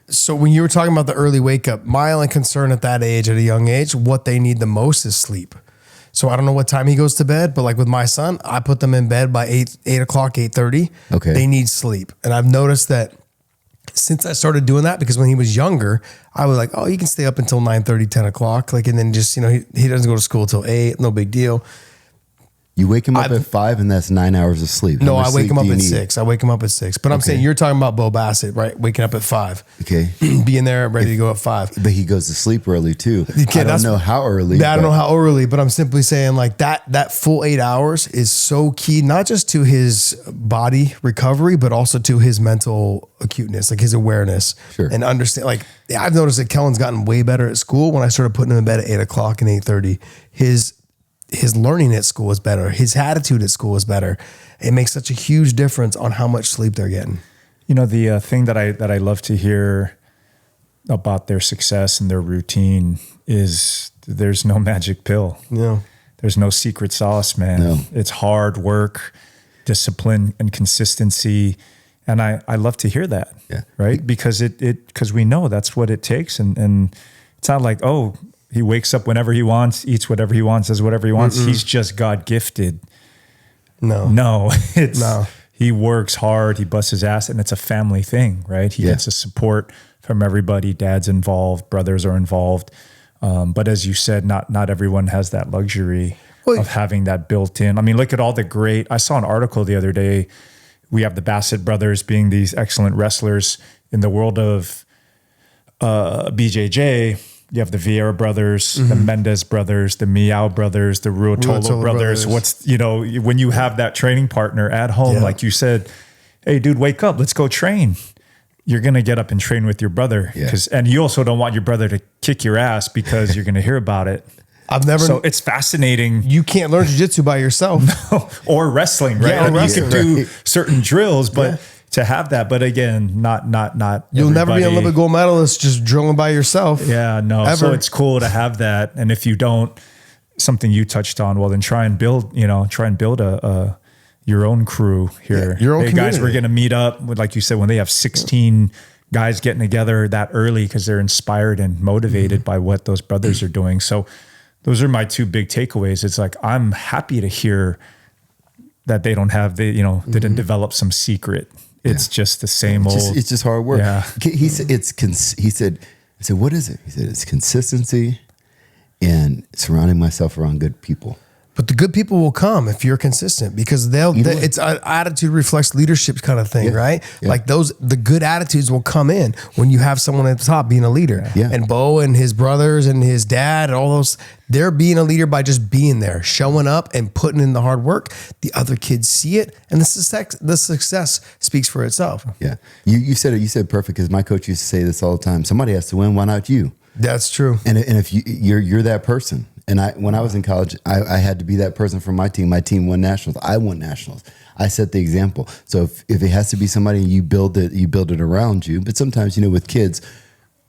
So when you were talking about the early wake up, my only concern at that age, at a young age, what they need the most is sleep. So I don't know what time he goes to bed, but like with my son, I put them in bed by 8 o'clock, 8:30. Okay. They need sleep. And I've noticed that since I started doing that, because when he was younger, I was like, oh, you can stay up until 9:30, 10 o'clock. Like, and then just, you know, he doesn't go to school till 8, no big deal. You wake him up at 5, and that's 9 hours of sleep. No, I wake him up at 6. I wake him up at 6. But I'm saying, you're talking about Bo Bassett, right? Waking up at 5. Okay. Being there, ready to go at 5. But he goes to sleep early too. Okay, I don't know how early. I don't know how early, but I'm simply saying, like, that full 8 hours is so key, not just to his body recovery, but also to his mental acuteness, like his awareness. Sure. And understand, like, I've noticed that Kellen's gotten way better at school when I started putting him in bed at 8 o'clock and 8:30. His learning at school is better. His attitude at school is better. It makes such a huge difference on how much sleep they're getting. You know, the thing that I love to hear about their success and their routine is there's no magic pill. Yeah. There's no secret sauce, man. No. It's hard work, discipline, and consistency. And I love to hear that. Yeah. Right? Because because we know that's what it takes. And it's not like, oh, he wakes up whenever he wants, eats whatever he wants, does whatever he wants. He's just God gifted. No, he works hard, he busts his ass, and it's a family thing, right? He gets the support from everybody. Dad's involved, brothers are involved. But as you said, not everyone has that luxury of having that built in. I mean, look at all the great, I saw an article the other day. We have the Bassett brothers being these excellent wrestlers in the world of BJJ. You have the Vieira brothers, the Mendez brothers, the Miao brothers, the Ruotolo brothers. When you have that training partner at home, like you said, hey, dude, wake up, let's go train. You're going to get up and train with your brother. And you also don't want your brother to kick your ass because you're going to hear about it. So it's fascinating. You can't learn jiu-jitsu by yourself. No, or wrestling, right? Yeah, you can do certain drills, but to have that, but again, not You'll never be a Olympic gold medalist just drilling by yourself. Yeah, no. Ever. So it's cool to have that. And if you don't, something you touched on, well, then try and build a your own crew here. Yeah, your own community. Guys, we're going to meet up with, like you said, when they have 16 guys getting together that early because they're inspired and motivated by what those brothers are doing. So those are my two big takeaways. It's like, I'm happy to hear that they didn't develop some secret. It's just the same old. It's just hard work. Yeah. He said, I said, what is it? He said, it's consistency and surrounding myself around good people. But the good people will come if you're consistent, because it's an attitude reflects leadership kind of thing, right? Yeah. Like the good attitudes will come in when you have someone at the top being a leader. Yeah. And Bo and his brothers and his dad and all those, they're being a leader by just being there, showing up and putting in the hard work. The other kids see it, and the success speaks for itself. Yeah. You said it. You said perfect, because my coach used to say this all the time. Somebody has to win. Why not you? That's true. And if you're that person. And when I was in college, I had to be that person for my team. My team won nationals. I won nationals. I set the example. So if it has to be somebody, you build it around you. But sometimes, with kids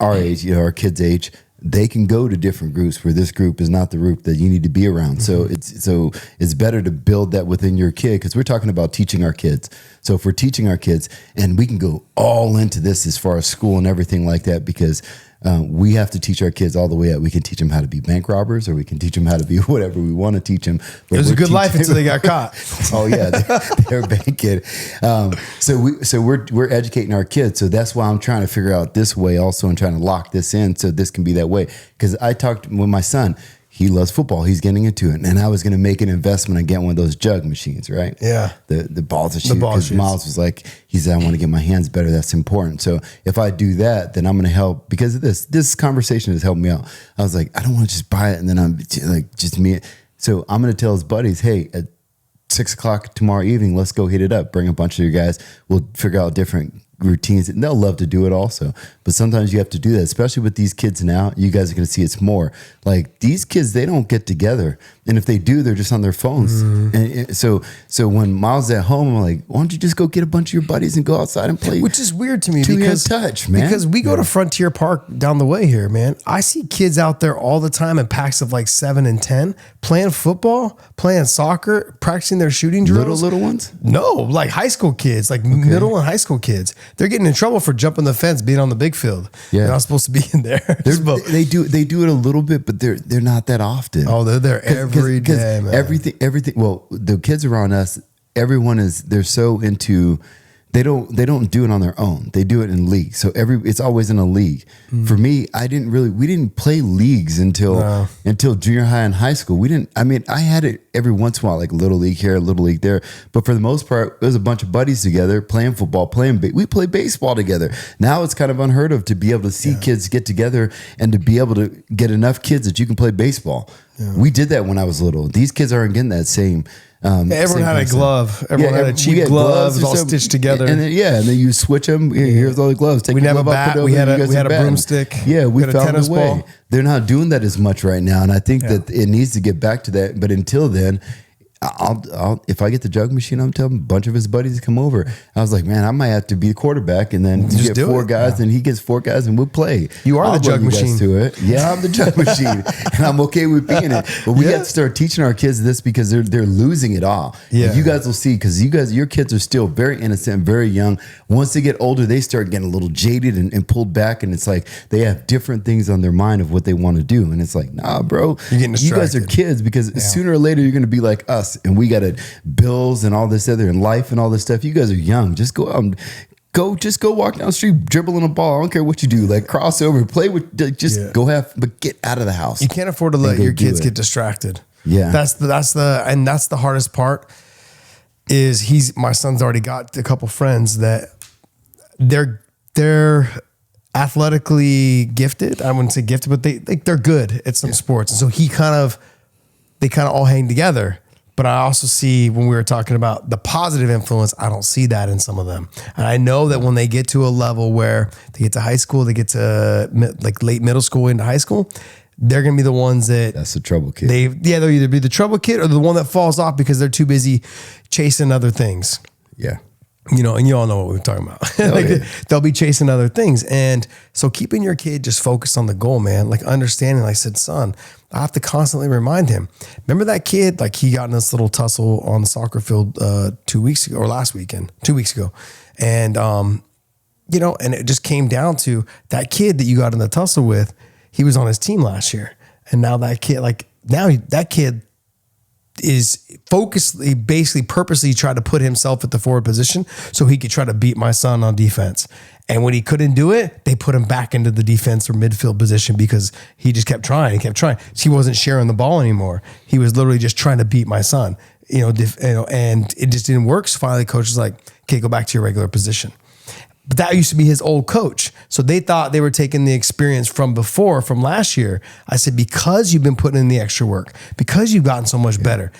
our age, our kids' age, they can go to different groups where this group is not the group that you need to be around. Mm-hmm. So it's better to build that within your kid, because we're talking about teaching our kids. So if we're teaching our kids, and we can go all into this as far as school and everything like that, because we have to teach our kids all the way up. We can teach them how to be bank robbers, or we can teach them how to be whatever we want to teach them. But it was a good life until they got caught. Oh yeah, they're a bank kid. So we're educating our kids. So that's why I'm trying to figure out this way also, and trying to lock this in so this can be that way. Because I talked with my son. He loves football. He's getting into it. And I was going to make an investment and get one of those jug machines, right? Yeah. The balls that shoot. Because Miles was like, he said, I want to get my hands better. That's important. So if I do that, then I'm going to help, because of this conversation has helped me out. I was like, I don't want to just buy it and then I'm like, just me. So I'm going to tell his buddies, hey, at 6:00 tomorrow evening, let's go hit it up. Bring a bunch of your guys. We'll figure out different routines, and they'll love to do it also. But sometimes you have to do that, especially with these kids now. You guys are going to see it's more like these kids, they don't get together, and if they do, they're just on their phones. And so when Miles at home, I'm like, why don't you just go get a bunch of your buddies and go outside and play? Which is weird to me, because touch, man. Because we go to Frontier Park down the way here, man. I see kids out there all the time in packs of like 7 and 10 playing football, playing soccer, practicing their shooting drills. Little ones? No, like high school kids, like middle and high school kids. They're getting in trouble for jumping the fence, being on the big field. Yeah. They're not supposed to be in there. They do it a little bit, but they're not that often. Oh, they're there every day, man. Everything. Well, the kids around us, they're so into. They don't do it on their own. They do it in league. So it's always in a league. For me, we didn't play leagues until junior high and high school. I had it every once in a while, like little league here, little league there. But for the most part, it was a bunch of buddies together playing football, we play baseball together. Now it's kind of unheard of to be able to see kids get together and to be able to get enough kids that you can play baseball. Yeah. We did that when I was little. These kids aren't getting that same. Everyone had a glove. Everyone had a cheap glove. It was all stitched together. And then you switch them. Here's all the gloves. We didn't have a bat. We had a broomstick. Yeah, we had found a tennis a way. ball. They're not doing that as much right now, and I think that it needs to get back to that. But until then, I'll if I get the jug machine, I'm telling a bunch of his buddies to come over. I was like, man, I might have to be the quarterback, and then you get 4 guys, and he gets 4 guys, and we'll play. You are the jug machine. To it. Yeah, I'm the jug machine, and I'm okay with being it. But we have to start teaching our kids this, because they're losing it all. Yeah, and you guys will see, because your kids are still very innocent, very young. Once they get older, they start getting a little jaded and pulled back, and it's like they have different things on their mind of what they want to do, and it's like, nah, bro, you're getting distracted. You guys are kids, because sooner or later you're going to be like us, and we got to bills and all this other and life and all this stuff. You guys are young. Just go out and go walk down the street, dribbling a ball. I don't care what you do. Like cross over, play with, go but get out of the house. You can't afford to let your kids get distracted. Yeah. That's the hardest part is my son's already got a couple friends that they're athletically gifted. I wouldn't say gifted, but they're good at some sports. And so they kind of all hang together. But I also see, when we were talking about the positive influence, I don't see that in some of them. And I know that when they get to a level where they get to high school, they get to like late middle school into high school, they're going to be the ones that's the trouble kid. They'll either be the trouble kid or the one that falls off because they're too busy chasing other things. Yeah. And you all know what we're talking about. They'll be chasing other things. And so keeping your kid just focused on the goal, man, like understanding, like I said, son, I have to constantly remind him. Remember that kid, like he got in this little tussle on the soccer field 2 weeks ago, or last weekend, 2 weeks ago. And, and it just came down to that kid that you got in the tussle with, he was on his team last year. And now that kid, basically purposely tried to put himself at the forward position so he could try to beat my son on defense. And when he couldn't do it, they put him back into the defense or midfield position because he just kept trying. He kept trying. He wasn't sharing the ball anymore. He was literally just trying to beat my son, and it just didn't work. So finally, the coach was like, okay, go back to your regular position. But that used to be his old coach. So they thought they were taking the experience from last year. I said, because you've been putting in the extra work, because you've gotten so much better,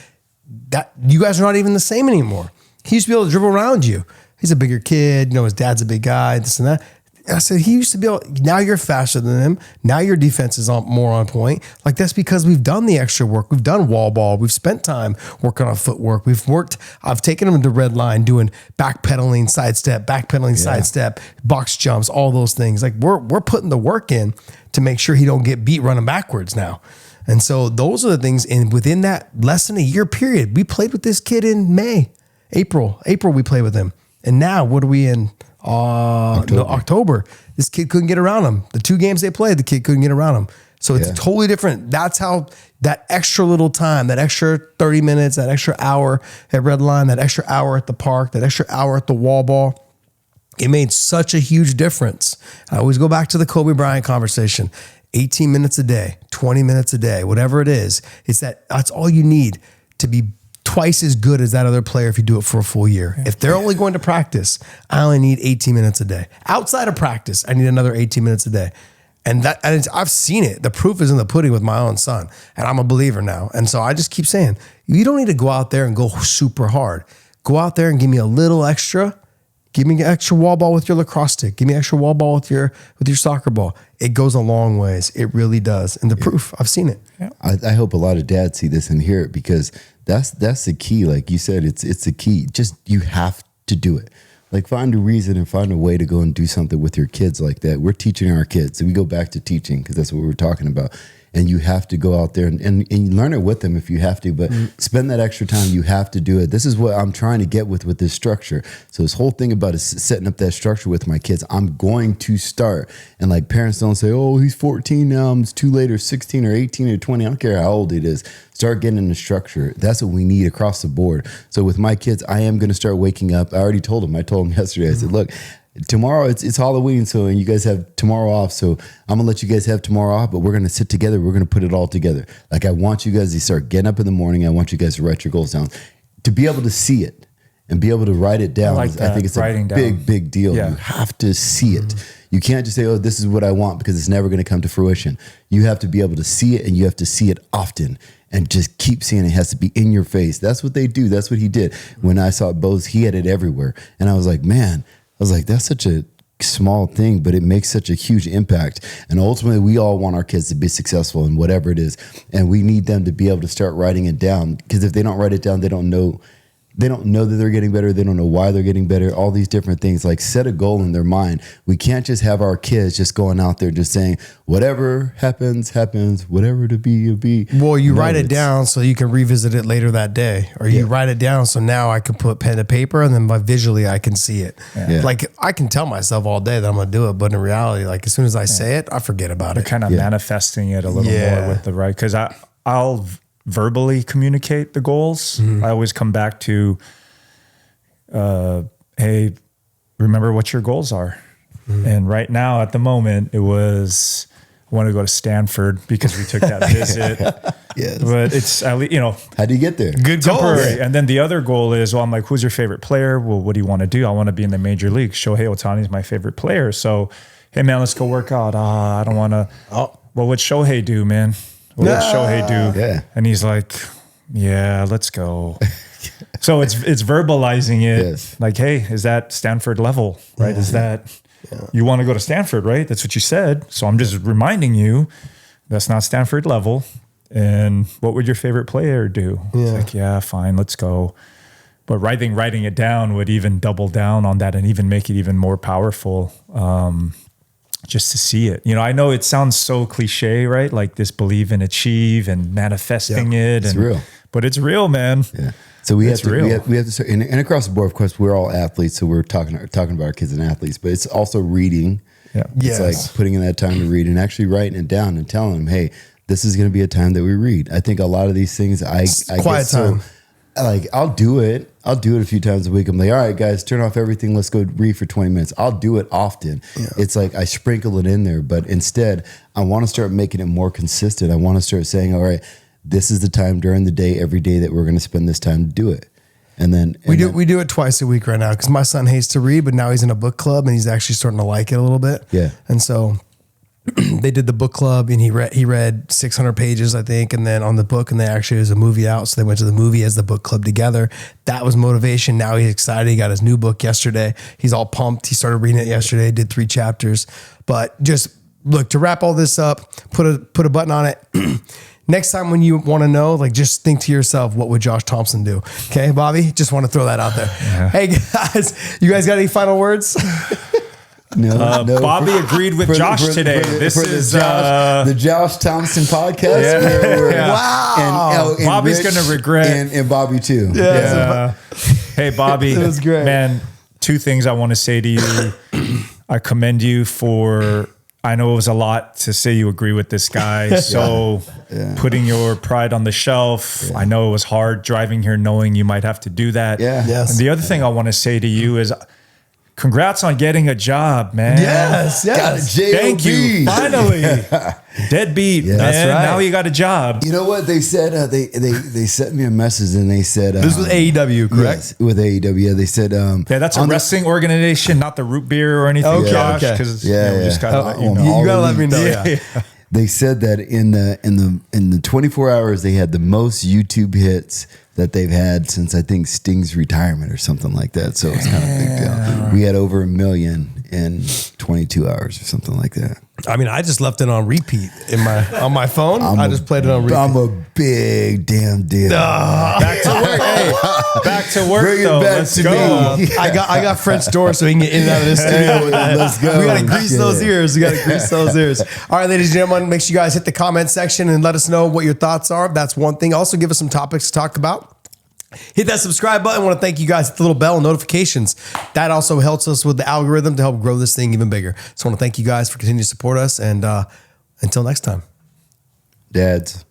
that you guys are not even the same anymore. He used to be able to dribble around you. He's a bigger kid, his dad's a big guy, this and that. And I said, he used to be able, now you're faster than him. Now your defense is more on point. Like, that's because we've done the extra work. We've done wall ball. We've spent time working on footwork. I've taken him to red line, doing backpedaling, sidestep, box jumps, all those things. Like, we're putting the work in to make sure he don't get beat running backwards now. And so those are the things. And within that less than a year period, we played with this kid in April we played with him. And now what are we in? October. This kid couldn't get around him. The 2 games they played, the kid couldn't get around him. So it's totally different. That's how that extra little time, that extra 30 minutes, that extra hour at red line, that extra hour at the park, that extra hour at the wall ball, it made such a huge difference. I always go back to the Kobe Bryant conversation. 18 minutes a day, 20 minutes a day, whatever it is, that's all you need to be twice as good as that other player if you do it for a full year. If they're only going to practice, I only need 18 minutes a day. Outside of practice, I need another 18 minutes a day. And I've seen it. The proof is in the pudding with my own son. And I'm a believer now. And so I just keep saying, you don't need to go out there and go super hard. Go out there and give me a little extra. Give me an extra wall ball with your lacrosse stick. Give me an extra wall ball with your soccer ball. It goes a long ways. It really does. And the proof, I've seen it. Yeah. I hope a lot of dads see this and hear it, because that's the key. Like you said, it's the key. Just, you have to do it. Like, find a reason and find a way to go and do something with your kids like that. We're teaching our kids. So we go back to teaching, because that's what we're talking about. And you have to go out there and learn it with them if you have to, but spend that extra time. You have to do it. This is what I'm trying to get with this structure. So this whole thing about is setting up that structure with my kids. I'm going to start. And like, parents don't say, oh, he's 14 now, it's too late, or 16 or 18 or 20. I don't care how old it is. Start getting in the structure. That's what we need across the board. So with my kids, I am going to start waking up. I already told them. I told them yesterday. I said, look, tomorrow it's Halloween, and you guys have tomorrow off. So I'm gonna let you guys have tomorrow off, but we're gonna sit together. We're gonna put it all together. Like, I want you guys to start getting up in the morning. I want you guys to write your goals down, to be able to see it and be able to write it down. I think it's a big deal. Yeah. You have to see it. You can't just say, oh, this is what I want, because it's never gonna come to fruition. You have to be able to see it, and you have to see it often. And just keep seeing it. It has to be in your face. That's what they do. That's what he did. When I saw Bose, he had it everywhere. And I was like, man, that's such a small thing, but it makes such a huge impact. And ultimately, we all want our kids to be successful in whatever it is. And we need them to be able to start writing it down, because if they don't write it down, they don't know that they're getting better. They don't know why they're getting better. All these different things. Like, set a goal in their mind. We can't just have our kids just going out there just saying, whatever happens, whatever to be, it'll be. Well, you write it down so you can revisit it later that day. Or you write it down so now I can put pen to paper, and then visually I can see it. Yeah. Like, I can tell myself all day that I'm going to do it, but in reality, like, as soon as I say it, I forget about it. You're kind of manifesting it a little more with the right. Because I'll verbally communicate the goals. I always come back to, hey, remember what your goals are. And right now, at the moment, it was, I want to go to Stanford because we took that visit. Yes. But it's, how do you get there? Good temporary. goals. And then the other goal is, well, I'm like, who's your favorite player? Well, what do you want to do? I want to be in the major leagues. Shohei Ohtani is my favorite player. So, hey, man, let's go work out. I don't want to. Well, what'd Shohei do, man? What did Shohei do? Yeah. And he's like, yeah, let's go. So it's verbalizing it. Yes. Like, hey, is that Stanford level, right? Is that, you want to go to Stanford, right? That's what you said. So I'm just reminding you, that's not Stanford level. And what would your favorite player do? It's like, yeah, fine, let's go. But writing it down would even double down on that and even make it even more powerful. Just to see it. I know it sounds so cliche, right? Like this believe and achieve and manifesting it. It's real. But it's real, man. Yeah. So we have to start, and across the board, of course, we're all athletes. So we're talking about our kids and athletes, but it's also reading. Yeah. It's like putting in that time to read and actually writing it down and telling them, hey, this is going to be a time that we read. I think a lot of these things, I quiet get so, time. like, I'll do it a few times a week. I'm like, all right, guys, turn off everything. Let's go read for 20 minutes. I'll do it often. Yeah. It's like I sprinkle it in there, but instead I want to start making it more consistent. I want to start saying, all right, this is the time during the day, every day that we're going to spend this time to do it. And then we do it twice a week right now because my son hates to read, but now he's in a book club and he's actually starting to like it a little bit. Yeah. And so they did the book club and he read 600 pages, I think. And then on the book, and there's a movie out. So they went to the movie as the book club together. That was motivation. Now he's excited. He got his new book yesterday. He's all pumped. He started reading it yesterday, did 3 chapters, but just look, to wrap all this up, put a button on it. Next time when you want to know, like, just think to yourself, what would Josh Thompson do? Okay, Bobby, just want to throw that out there. Yeah. Hey guys, you guys got any final words? No, Bobby agreed with Josh today. This is the Josh Thompson podcast. Yeah. Wow. And Bobby's Rich going to regret. And Bobby too. Yeah. Hey, Bobby. It was great. Man, 2 things I want to say to you. I commend you for, I know it was a lot to say you agree with this guy. So putting your pride on the shelf. Yeah. I know it was hard driving here knowing you might have to do that. Yeah. Yes. And the other thing I want to say to you is, congrats on getting a job, man. Yes. Thank you. Finally. Deadbeat, man. That's right. Now you got a job. You know what? They said, they sent me a message and they said... this was AEW, correct? Yes, with AEW. Yeah, they said... yeah, that's a wrestling organization, not the root beer or anything, okay, Josh. okay. Because we just got to let you know. You got to let me know, yeah. They said that in the 24 hours, they had the most YouTube hits that they've had since, I think, Sting's retirement or something like that. So it's kind of a big deal. We had over 1 million in 22 hours or something like that. I mean, I just left it on repeat on my phone. I just played it on repeat. I'm a big damn deal. Back to work. Hey, back to work. Bring it though. back Let's to go. me. I got French door so he can get in and out of this studio. Let's go. We got to grease those ears. All right, ladies and gentlemen, make sure you guys hit the comment section and let us know what your thoughts are. That's one thing. Also, give us some topics to talk about. Hit that subscribe button. I want to thank you guys. Hit the little bell and notifications. That also helps us with the algorithm to help grow this thing even bigger. So I want to thank you guys for continuing to support us. And until next time. Dads.